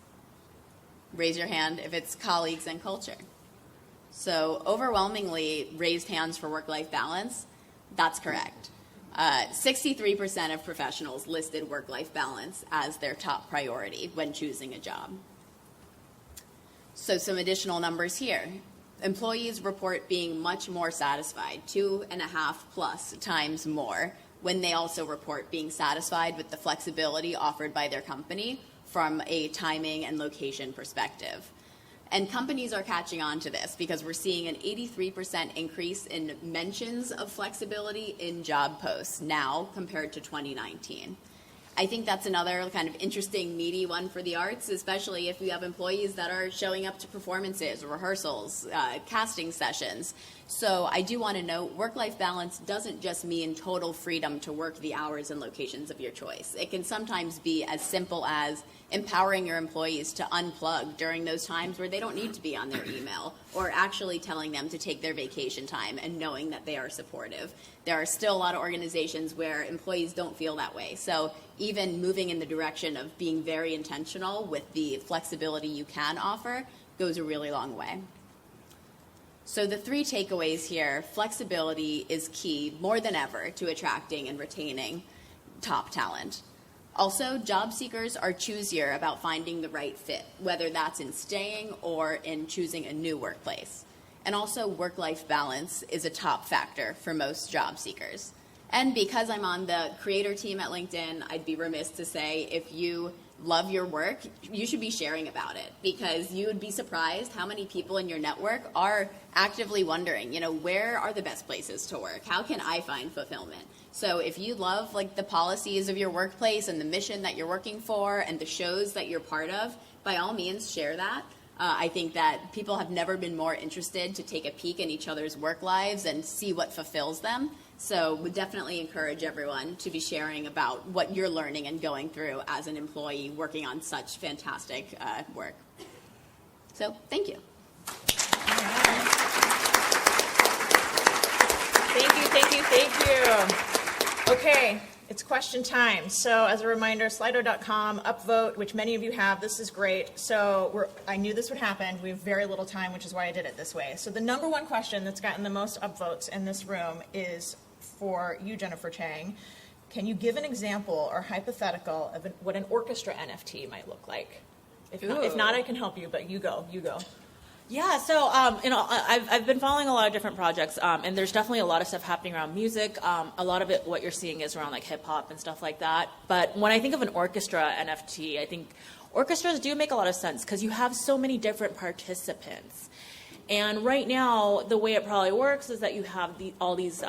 Raise your hand if it's colleagues and culture. So, overwhelmingly raised hands for work-life balance. That's correct. 63% of professionals listed work-life balance as their top priority when choosing a job. So some additional numbers here. Employees report being much more satisfied, 2.5+ times more, when they also report being satisfied with the flexibility offered by their company from a timing and location perspective. And companies are catching on to this because we're seeing an 83% increase in mentions of flexibility in job posts now compared to 2019. I think that's another kind of interesting, meaty one for the arts, especially if you have employees that are showing up to performances, rehearsals, casting sessions. So I do want to note, work-life balance doesn't just mean total freedom to work the hours and locations of your choice. It can sometimes be as simple as empowering your employees to unplug during those times where they don't need to be on their email, or actually telling them to take their vacation time and knowing that they are supportive. There are still a lot of organizations where employees don't feel that way. So even moving in the direction of being very intentional with the flexibility you can offer goes a really long way. So the 3 takeaways here: flexibility is key more than ever to attracting and retaining top talent. Also, job seekers are choosier about finding the right fit, whether that's in staying or in choosing a new workplace. And also, work-life balance is a top factor for most job seekers. And because I'm on the creator team at LinkedIn, I'd be remiss to say if you love your work, you should be sharing about it, because you would be surprised how many people in your network are actively wondering, where are the best places to work? How can I find fulfillment? So if you love the policies of your workplace and the mission that you're working for and the shows that you're part of, by all means share that. I think that people have never been more interested to take a peek in each other's work lives and see what fulfills them. So would definitely encourage everyone to be sharing about what you're learning and going through as an employee working on such fantastic work. So thank you. Thank you. Okay, it's question time. So as a reminder, Slido.com, upvote, which many of you have. This is great. So I knew this would happen. We have very little time, which is why I did it this way. So the number one question that's gotten the most upvotes in this room is for you, Jennifer Chang. Can you give an example or hypothetical of what an orchestra NFT might look like? If not, I can help you, but you go. Yeah, so I've been following a lot of different projects, and there's definitely a lot of stuff happening around music. A lot of it, what you're seeing, is around like hip hop and stuff like that. But when I think of an orchestra NFT, I think orchestras do make a lot of sense because you have so many different participants. And right now, the way it probably works is that you have all these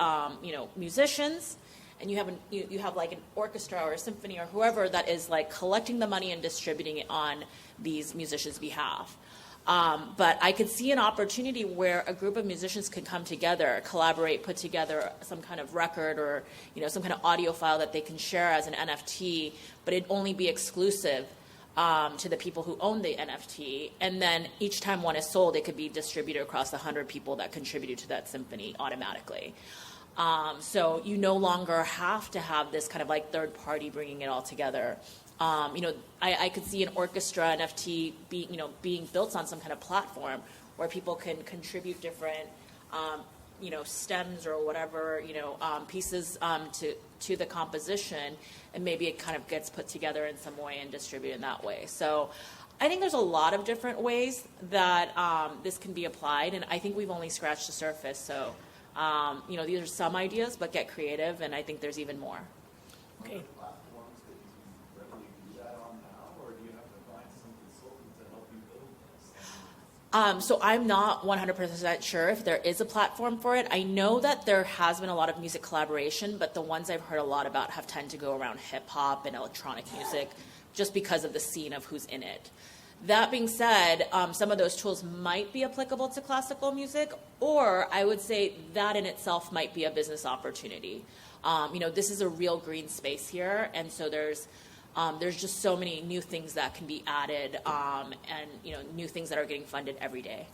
musicians, and you have like an orchestra or a symphony or whoever that is like collecting the money and distributing it on these musicians' behalf. But I could see an opportunity where a group of musicians could come together, collaborate, put together some kind of record or some kind of audio file that they can share as an NFT, but it'd only be exclusive to the people who own the NFT. And then each time one is sold, it could be distributed across the 100 people that contributed to that symphony automatically. So you no longer have to have this kind of like third party bringing it all together. I could see an orchestra NFT being built on some kind of platform where people can contribute different, stems or whatever, pieces to the composition, and maybe it kind of gets put together in some way and distributed in that way. So I think there's a lot of different ways that this can be applied, and I think we've only scratched the surface. So, these are some ideas, but get creative, and I think there's even more. Okay. So I'm not 100% sure if there is a platform for it. I know that there has been a lot of music collaboration, but the ones I've heard a lot about have tended to go around hip hop and electronic music just because of the scene of who's in it. That being said, some of those tools might be applicable to classical music, or I would say that in itself might be a business opportunity. This is a real green space here, and so there's just so many new things that can be added, and new things that are getting funded every day.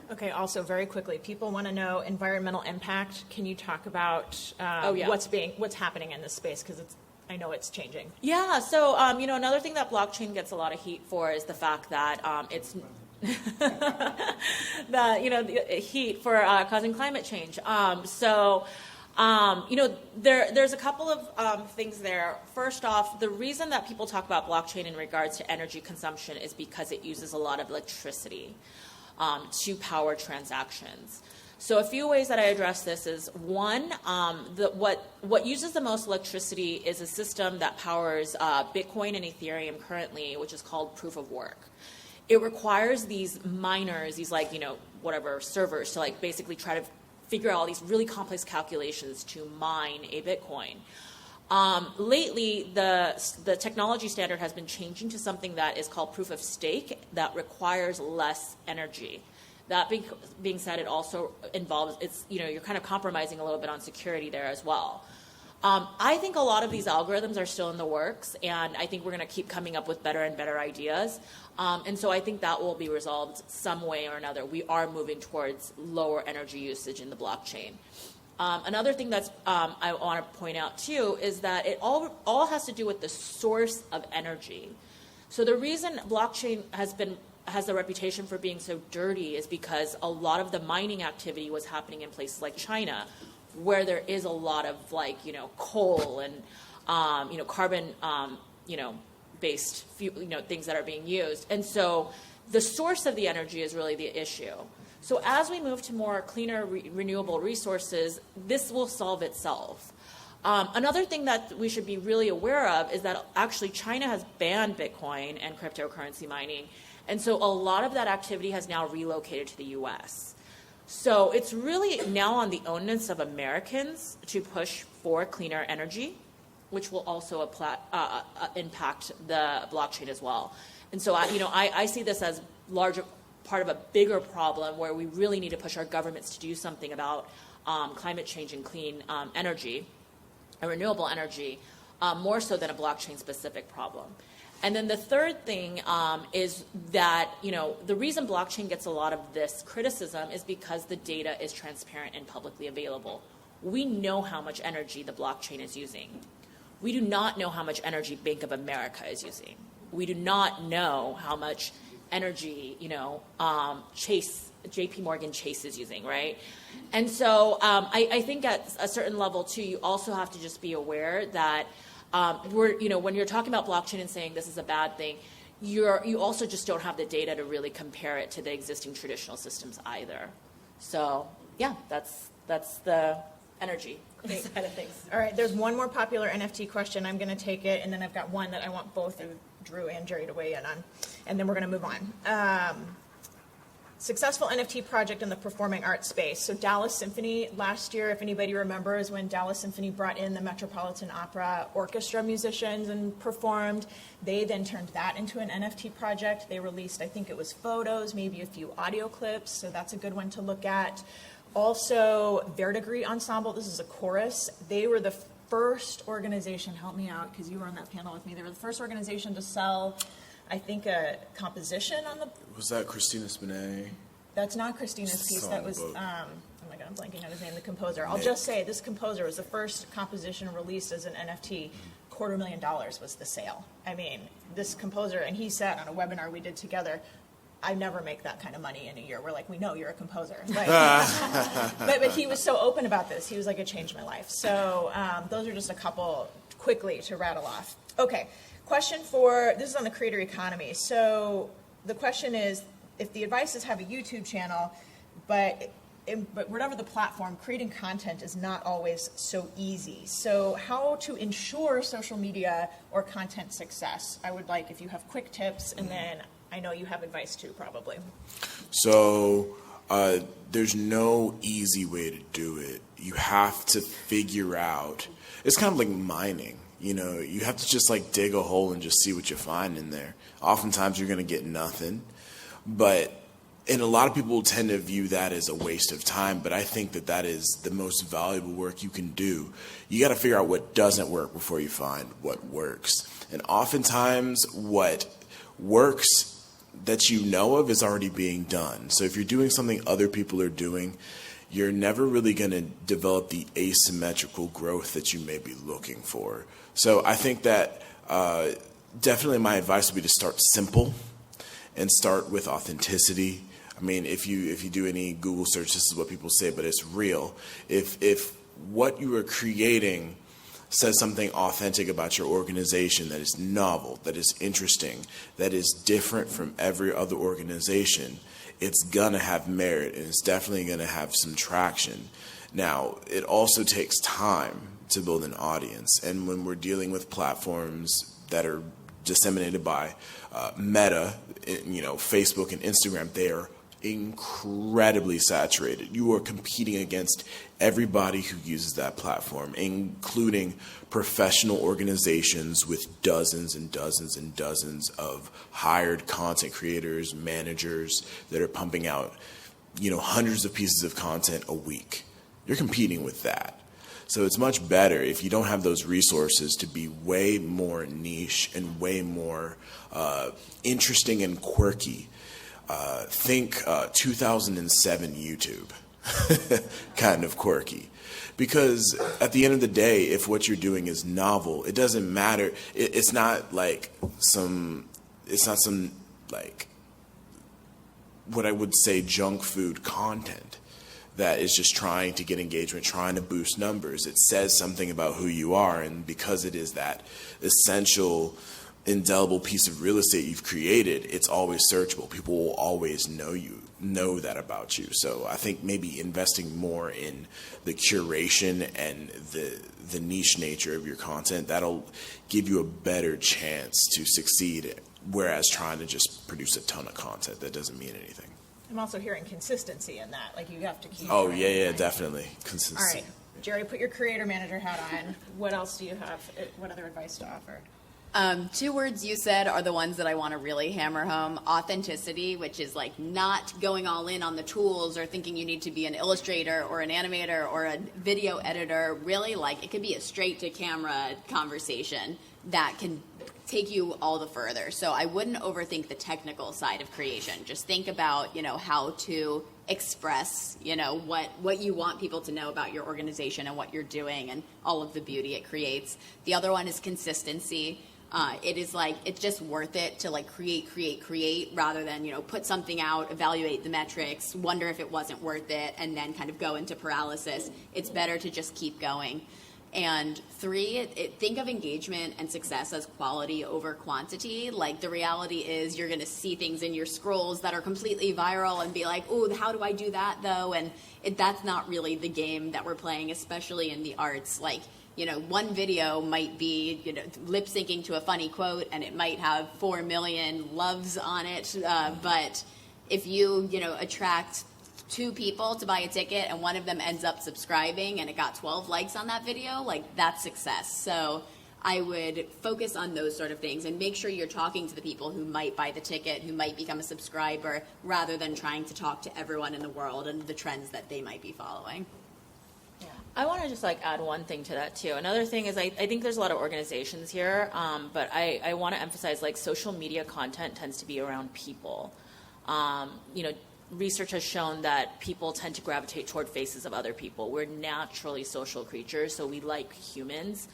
Okay. Also, very quickly, people want to know environmental impact. Can you talk about what's happening in this space? Because I know it's changing. Yeah. So another thing that blockchain gets a lot of heat for is the fact that it's heat for causing climate change. There's a couple of things there. First off, the reason that people talk about blockchain in regards to energy consumption is because it uses a lot of electricity to power transactions. So a few ways that I address this is, one, what uses the most electricity is a system that powers Bitcoin and Ethereum currently, which is called proof of work. It requires these miners, these servers, to basically try to figure out all these really complex calculations to mine a Bitcoin. Lately, the technology standard has been changing to something that is called proof of stake that requires less energy. That being said, it also involves, you're kind of compromising a little bit on security there as well. I think a lot of these algorithms are still in the works, and I think we're going to keep coming up with better and better ideas. And so I think that will be resolved some way or another. We are moving towards lower energy usage in the blockchain. Another thing that's I want to point out too is that it all has to do with the source of energy. So the reason blockchain has the reputation for being so dirty is because a lot of the mining activity was happening in places like China, where there is a lot of coal and carbon based things that are being used, and so the source of the energy is really the issue. So as we move to more cleaner renewable resources, this will solve itself. Another thing that we should be really aware of is that actually China has banned Bitcoin and cryptocurrency mining, and so a lot of that activity has now relocated to the U.S. So it's really now on the onus of Americans to push for cleaner energy, which will also impact the blockchain as well. And so I see this as larger part of a bigger problem where we really need to push our governments to do something about climate change and clean energy and renewable energy, more so than a blockchain specific problem. And then the third thing is that, the reason blockchain gets a lot of this criticism is because the data is transparent and publicly available. We know how much energy the blockchain is using. We do not know how much energy Bank of America is using. We do not know how much energy, JP Morgan Chase is using, right? And so I think at a certain level, too, you also have to just be aware that when you're talking about blockchain and saying this is a bad thing, you also just don't have the data to really compare it to the existing traditional systems either. So yeah, that's the energy side of things. All right, there's one more popular NFT question. I'm going to take it, and then I've got one that I want both of Drew and Jerry to weigh in on, and then we're going to move on. Successful NFT project in the performing arts space. So Dallas Symphony last year, if anybody remembers, when Dallas Symphony brought in the Metropolitan Opera Orchestra musicians and performed, they then turned that into an NFT project. They released, I think it was photos, maybe a few audio clips, so that's a good one to look at. Also, Verdigris Ensemble, this is a chorus. They were the first organization, help me out because you were on that panel with me, they were the first organization to sell, I think, a composition on the... Was that Christina Spinelli? That's not Christina's piece. That was, oh my God, I'm blanking on his name, the composer. I'll just say this composer was the first composition released as an NFT. $250,000 was the sale. I mean, this composer, and he said on a webinar we did together, I never make that kind of money in a year. We're like, we know you're a composer. Like, but he was so open about this. He was like, it changed my life. So those are just a couple quickly to rattle off. Okay, question for, this is on the creator economy. So the question is, if the advice is have a YouTube channel, but whatever the platform, creating content is not always so easy. So how to ensure social media or content success? I would like if you have quick tips, and then I know you have advice too, probably. So there's no easy way to do it. You have to figure out, it's kind of like mining. You have to just like dig a hole and just see what you find in there. Oftentimes you're going to get nothing. And a lot of people tend to view that as a waste of time, but I think that is the most valuable work you can do. You got to figure out what doesn't work before you find what works. And oftentimes what works that you know of is already being done. So if you're doing something other people are doing, you're never really going to develop the asymmetrical growth that you may be looking for. So I think that definitely my advice would be to start simple and start with authenticity. I mean, if you do any Google search, this is what people say, but it's real. If what you are creating says something authentic about your organization that is novel, that is interesting, that is different from every other organization, it's going to have merit, and it's definitely going to have some traction. Now, it also takes time to build an audience, and when we're dealing with platforms that are disseminated by Meta, Facebook and Instagram, they are incredibly saturated. You are competing against everybody who uses that platform, including professional organizations with dozens and dozens and dozens of hired content creators, managers that are pumping out, hundreds of pieces of content a week. You're competing with that. So it's much better if you don't have those resources to be way more niche and way more interesting and quirky. Think 2007 YouTube, kind of quirky. Because at the end of the day, if what you're doing is novel, it doesn't matter. It's not some what I would say junk food content that is just trying to get engagement, trying to boost numbers. It says something about who you are, and because it is that essential, indelible piece of real estate you've created, it's always searchable. People will always know that about you. So I think maybe investing more in the curation and the niche nature of your content, that'll give you a better chance to succeed, whereas trying to just produce a ton of content that doesn't mean anything. I'm also hearing consistency in that. Like, you have to keep... Oh, yeah, definitely. Consistency. All right. Jerry, put your creator manager hat on. What else do you have? What other advice to offer? 2 words you said are the ones that I want to really hammer home. Authenticity, which is like not going all in on the tools or thinking you need to be an illustrator or an animator or a video editor. Really, like, it could be a straight to camera conversation that can take you all the further. So I wouldn't overthink the technical side of creation. Just think about, how to express, what you want people to know about your organization and what you're doing and all of the beauty it creates. The other one is consistency. It is it's just worth it to create rather than, put something out, evaluate the metrics, wonder if it wasn't worth it, and then kind of go into paralysis. It's better to just keep going. And 3, think of engagement and success as quality over quantity. The reality is you're going to see things in your scrolls that are completely viral and be like, oh, how do I do that though? And that's not really the game that we're playing, especially in the arts. One video might be, lip syncing to a funny quote and it might have 4 million loves on it. But if you, attract 2 people to buy a ticket and one of them ends up subscribing and it got 12 likes on that video, that's success. So I would focus on those sort of things and make sure you're talking to the people who might buy the ticket, who might become a subscriber, rather than trying to talk to everyone in the world and the trends that they might be following. I want to just add one thing to that too. Another thing is I think there's a lot of organizations here, but I want to emphasize social media content tends to be around people. Research has shown that people tend to gravitate toward faces of other people. We're naturally social creatures, so we like humans.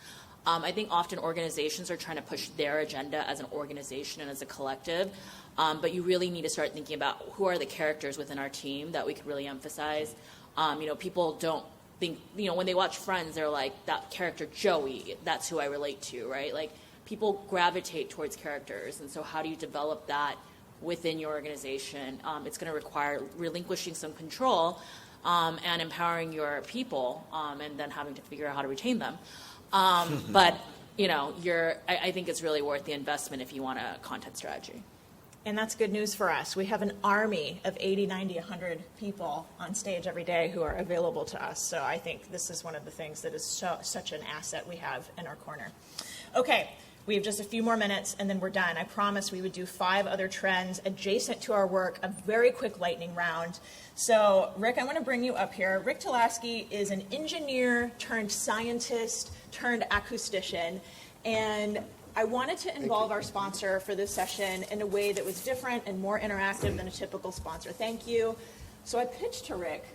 I think often organizations are trying to push their agenda as an organization and as a collective, but you really need to start thinking about who are the characters within our team that we could really emphasize. People don't think, when they watch Friends, they're like, that character Joey, that's who I relate to, right? People gravitate towards characters, and so how do you develop that within your organization? It's going to require relinquishing some control and empowering your people, and then having to figure out how to retain them. But I think it's really worth the investment if you want a content strategy. And that's good news for us. We have an army of 80, 90, 100 people on stage every day who are available to us. So I think this is one of the things that is such an asset we have in our corner. Okay, we have just a few more minutes and then we're done. I promised we would do 5 other trends adjacent to our work, a very quick lightning round. So Rick, I want to bring you up here. Rick Tolaski is an engineer turned scientist turned acoustician. And I wanted to involve our sponsor for this session in a way that was different and more interactive than a typical sponsor. Thank you. So I pitched to Rick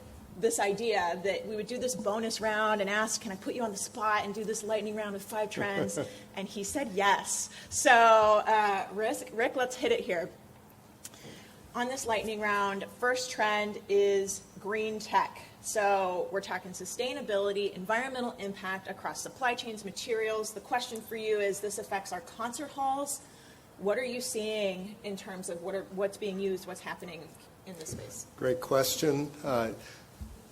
this idea that we would do this bonus round and ask, can I put you on the spot and do this lightning round with 5 trends? And he said yes. So Rick, let's hit it here. On this lightning round, first trend is green tech. So we're talking sustainability, environmental impact across supply chains, materials. The question for you is, this affects our concert halls. What are you seeing in terms of what's being used, what's happening in this space? Great question.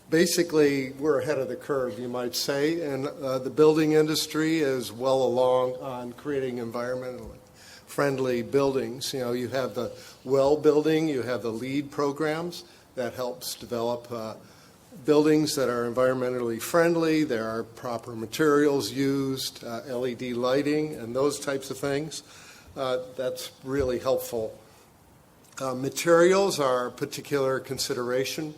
Basically, we're ahead of the curve, you might say, and the building industry is well along on creating environmentally friendly buildings. You have the WELL building, you have the LEED programs that helps develop buildings that are environmentally friendly. There are proper materials used, LED lighting, and those types of things. That's really helpful. Materials are a particular consideration.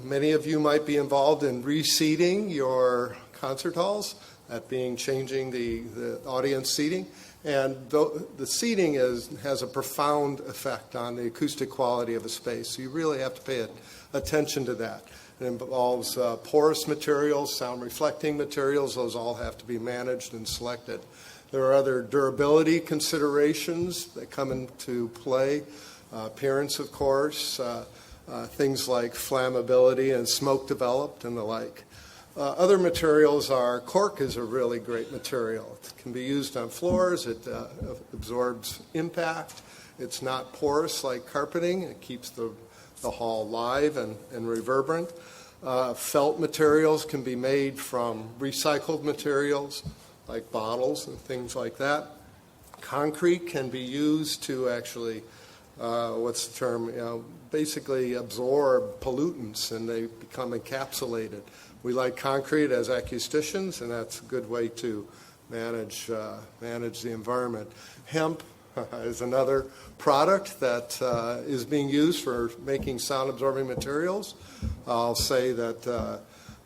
Many of you might be involved in reseating your concert halls, that being changing the audience seating. And the seating has a profound effect on the acoustic quality of a space. So you really have to pay attention to that. It involves porous materials, sound reflecting materials. Those all have to be managed and selected. There are other durability considerations that come into play. Appearance, of course, things like flammability and smoke developed and the like. Other materials are, cork is a really great material. It can be used on floors. It absorbs impact. It's not porous like carpeting. It keeps the hall live and reverberant. Felt materials can be made from recycled materials like bottles and things like that. Concrete can be used to actually, what's the term, basically absorb pollutants and they become encapsulated. We like concrete as acousticians, and that's a good way to manage the environment. Hemp is another product that is being used for making sound-absorbing materials. I'll say that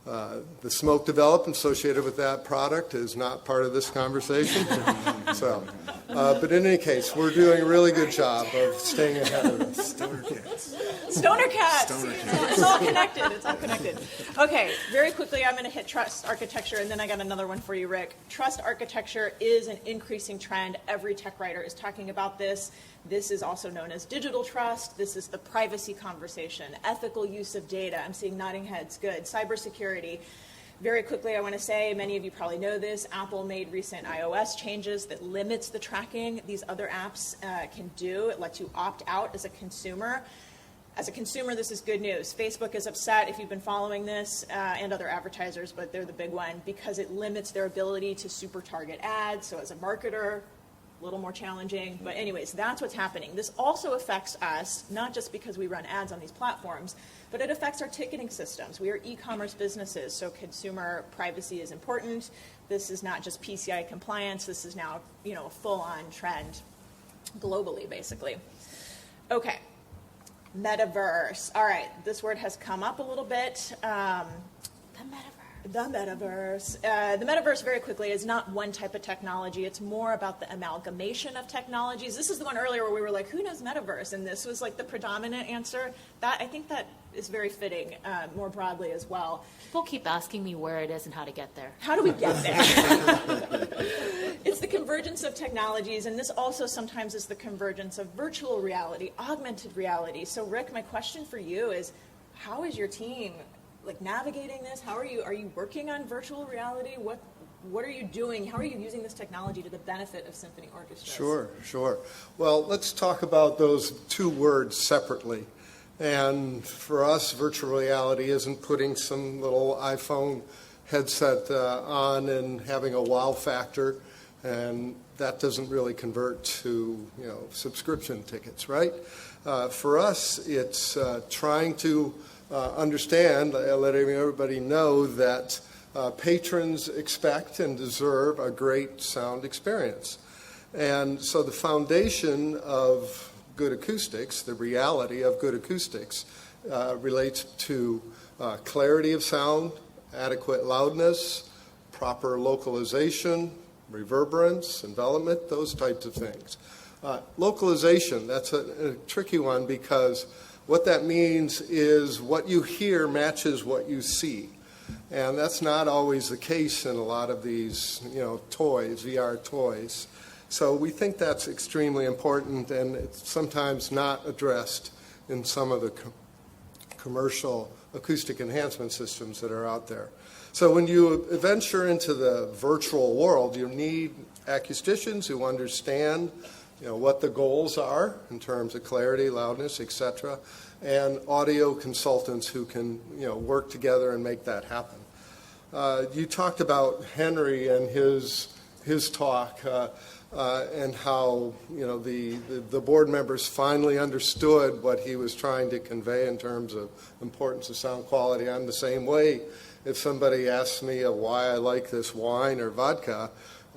The smoke development associated with that product is not part of this conversation. So, but in any case, we're doing a really good job of staying ahead of this. Stoner cats. It's all connected. It's all connected. Okay, very quickly, I'm going to hit trust architecture, and then I got another one for you, Rick. Trust architecture is an increasing trend. Every tech writer is talking about this. This is also known as digital trust. This is the privacy conversation, ethical use of data. I'm seeing nodding heads. Good. Cybersecurity. Very quickly, I want to say, many of you probably know this, Apple made recent iOS changes that limits the tracking these other apps can do. It lets you opt out as a consumer. As a consumer, this is good news. Facebook is upset, if you've been following this, and other advertisers, but they're the big one, because it limits their ability to super target ads. So as a marketer, a little more challenging. But anyways, that's what's happening. This also affects us, not just because we run ads on these platforms, but it affects our ticketing systems. We are e-commerce businesses, so consumer privacy is important. This is not just PCI compliance. This is now, a full-on trend globally, basically. Okay. Metaverse. All right, this word has come up a little bit. The metaverse. The metaverse, very quickly, is not one type of technology. It's more about the amalgamation of technologies. This is the one earlier where we were like, who knows metaverse? And this was like the predominant answer. I think that is very fitting more broadly as well. People keep asking me where it is and how to get there. How do we get there? It's the convergence of technologies, and this also sometimes is the convergence of virtual reality, augmented reality. So, Rick, my question for you is, how is your team navigating this? Are you working on virtual reality? What are you doing? How are you using this technology to the benefit of symphony orchestras? Sure. Well, let's talk about those two words separately. And for us, virtual reality isn't putting some little iPhone headset on and having a wow factor, and that doesn't really convert to subscription tickets, right? For us, it's trying to understand, letting everybody know that patrons expect and deserve a great sound experience. And so the foundation of good acoustics, the reality of good acoustics, relates to clarity of sound, adequate loudness, proper localization, reverberance, envelopment, those types of things. Localization, that's a tricky one, because what that means is what you hear matches what you see. And that's not always the case in a lot of these, toys, VR toys. So we think that's extremely important, and it's sometimes not addressed in some of the commercial acoustic enhancement systems that are out there. So when you venture into the virtual world, you need acousticians who understand what the goals are in terms of clarity, loudness, etc., and audio consultants who can work together and make that happen. You talked about Henry and his talk and how the board members finally understood what he was trying to convey in terms of importance of sound quality. I'm the same way. If somebody asks me why I like this wine or vodka,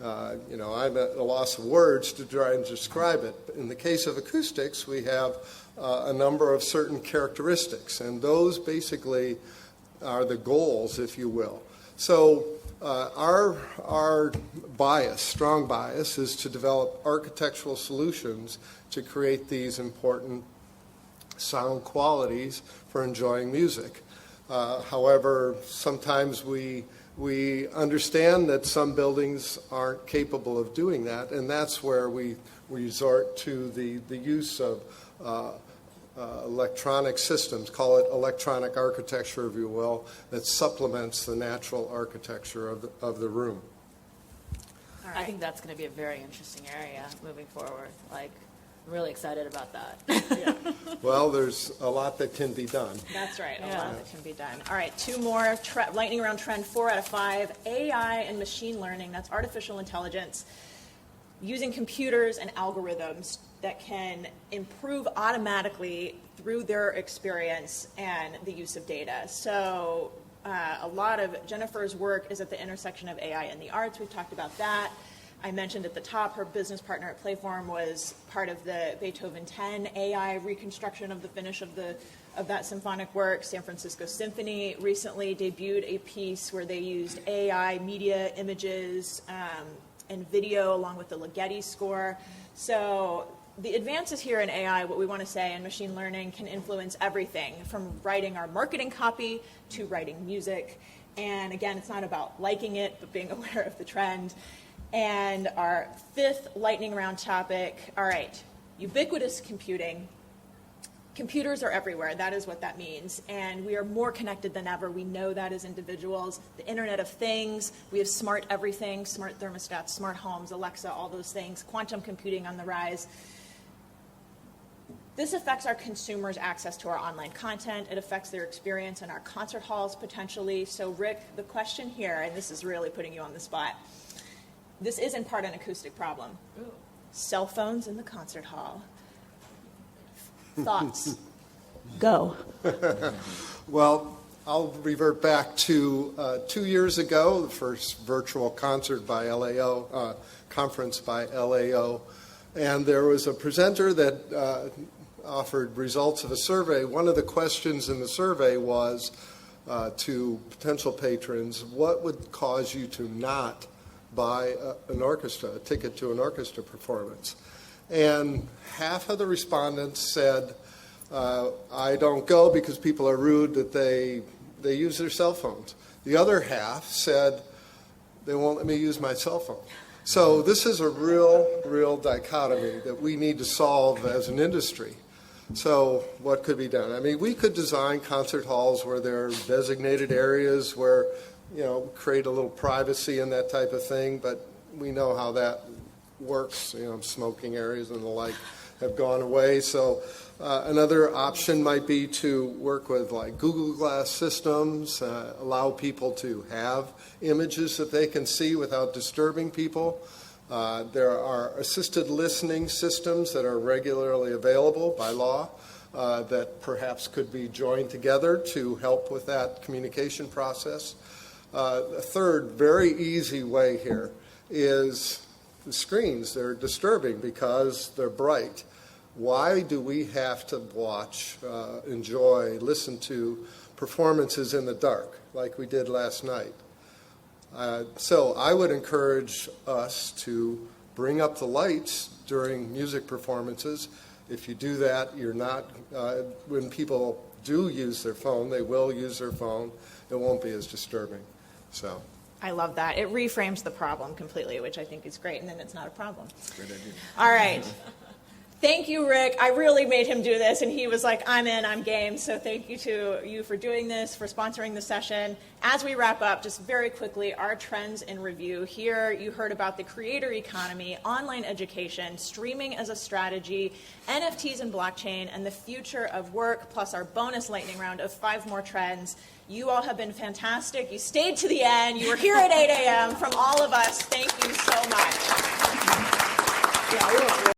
I'm at a loss of words to try and describe it. In the case of acoustics, we have a number of certain characteristics, and those basically are the goals, if you will. So our bias, strong bias, is to develop architectural solutions to create these important sound qualities for enjoying music. However, sometimes we understand that some buildings aren't capable of doing that, and that's where we resort to the use of electronic systems, call it electronic architecture, if you will, that supplements the natural architecture of the room. Right. I think that's going to be a very interesting area moving forward. I'm really excited about that. Yeah. Well, there's a lot that can be done. That's right, a lot that can be done. All right, two more, lightning round trend, 4 out of 5. AI and machine learning, that's artificial intelligence, using computers and algorithms that can improve automatically through their experience and the use of data. So a lot of Jennifer's work is at the intersection of AI and the arts. We've talked about that. I mentioned at the top, her business partner at Playform was part of the Beethoven 10 AI reconstruction of the finish of that symphonic work. San Francisco Symphony recently debuted a piece where they used AI media images and video along with the Ligeti score. So the advances here in AI, what we want to say, and machine learning can influence everything from writing our marketing copy to writing music. And again, it's not about liking it, but being aware of the trend. And our fifth lightning round topic, all right, ubiquitous computing. Computers are everywhere. That is what that means. And we are more connected than ever. We know that as individuals. The Internet of Things, we have smart everything, smart thermostats, smart homes, Alexa, all those things, quantum computing on the rise. This affects our consumers' access to our online content. It affects their experience in our concert halls potentially. So Rick, the question here, and this is really putting you on the spot, this is in part an acoustic problem. Ooh. Cell phones in the concert hall. Thoughts? Go. Well, I'll revert back to 2 years ago, the first virtual concert by LAO, conference by LAO, and there was a presenter that offered results of a survey. One of the questions in the survey was to potential patrons, what would cause you to not buy a ticket to an orchestra performance? And half of the respondents said, I don't go because people are rude, that they use their cell phones. The other half said, they won't let me use my cell phone. So this is a real dichotomy that we need to solve as an industry. So what could be done? I mean, we could design concert halls where there are designated areas where, create a little privacy and that type of thing, but we know how that works. Smoking areas and the like have gone away. So another option might be to work with like Google Glass systems, allow people to have images that they can see without disturbing people. There are assisted listening systems that are regularly available by law that perhaps could be joined together to help with that communication process. A third very easy way here is the screens. They're disturbing because they're bright. Why do we have to watch, enjoy, listen to performances in the dark like we did last night? So I would encourage us to bring up the lights during music performances. If you do that, you're not, when people do use their phone, they will use their phone. It won't be as disturbing. So I love that. It reframes the problem completely, which I think is great, and then it's not a problem. Great idea. All right. Thank you, Rick. I really made him do this, and he was like, I'm in, I'm game. So thank you to you for doing this, for sponsoring the session. As we wrap up, just very quickly, our trends in review. Here you heard about the creator economy, online education, streaming as a strategy, NFTs and blockchain, and the future of work, plus our bonus lightning round of 5 more trends. You all have been fantastic. You stayed to the end. You were here at 8 a.m. From all of us, thank you so much.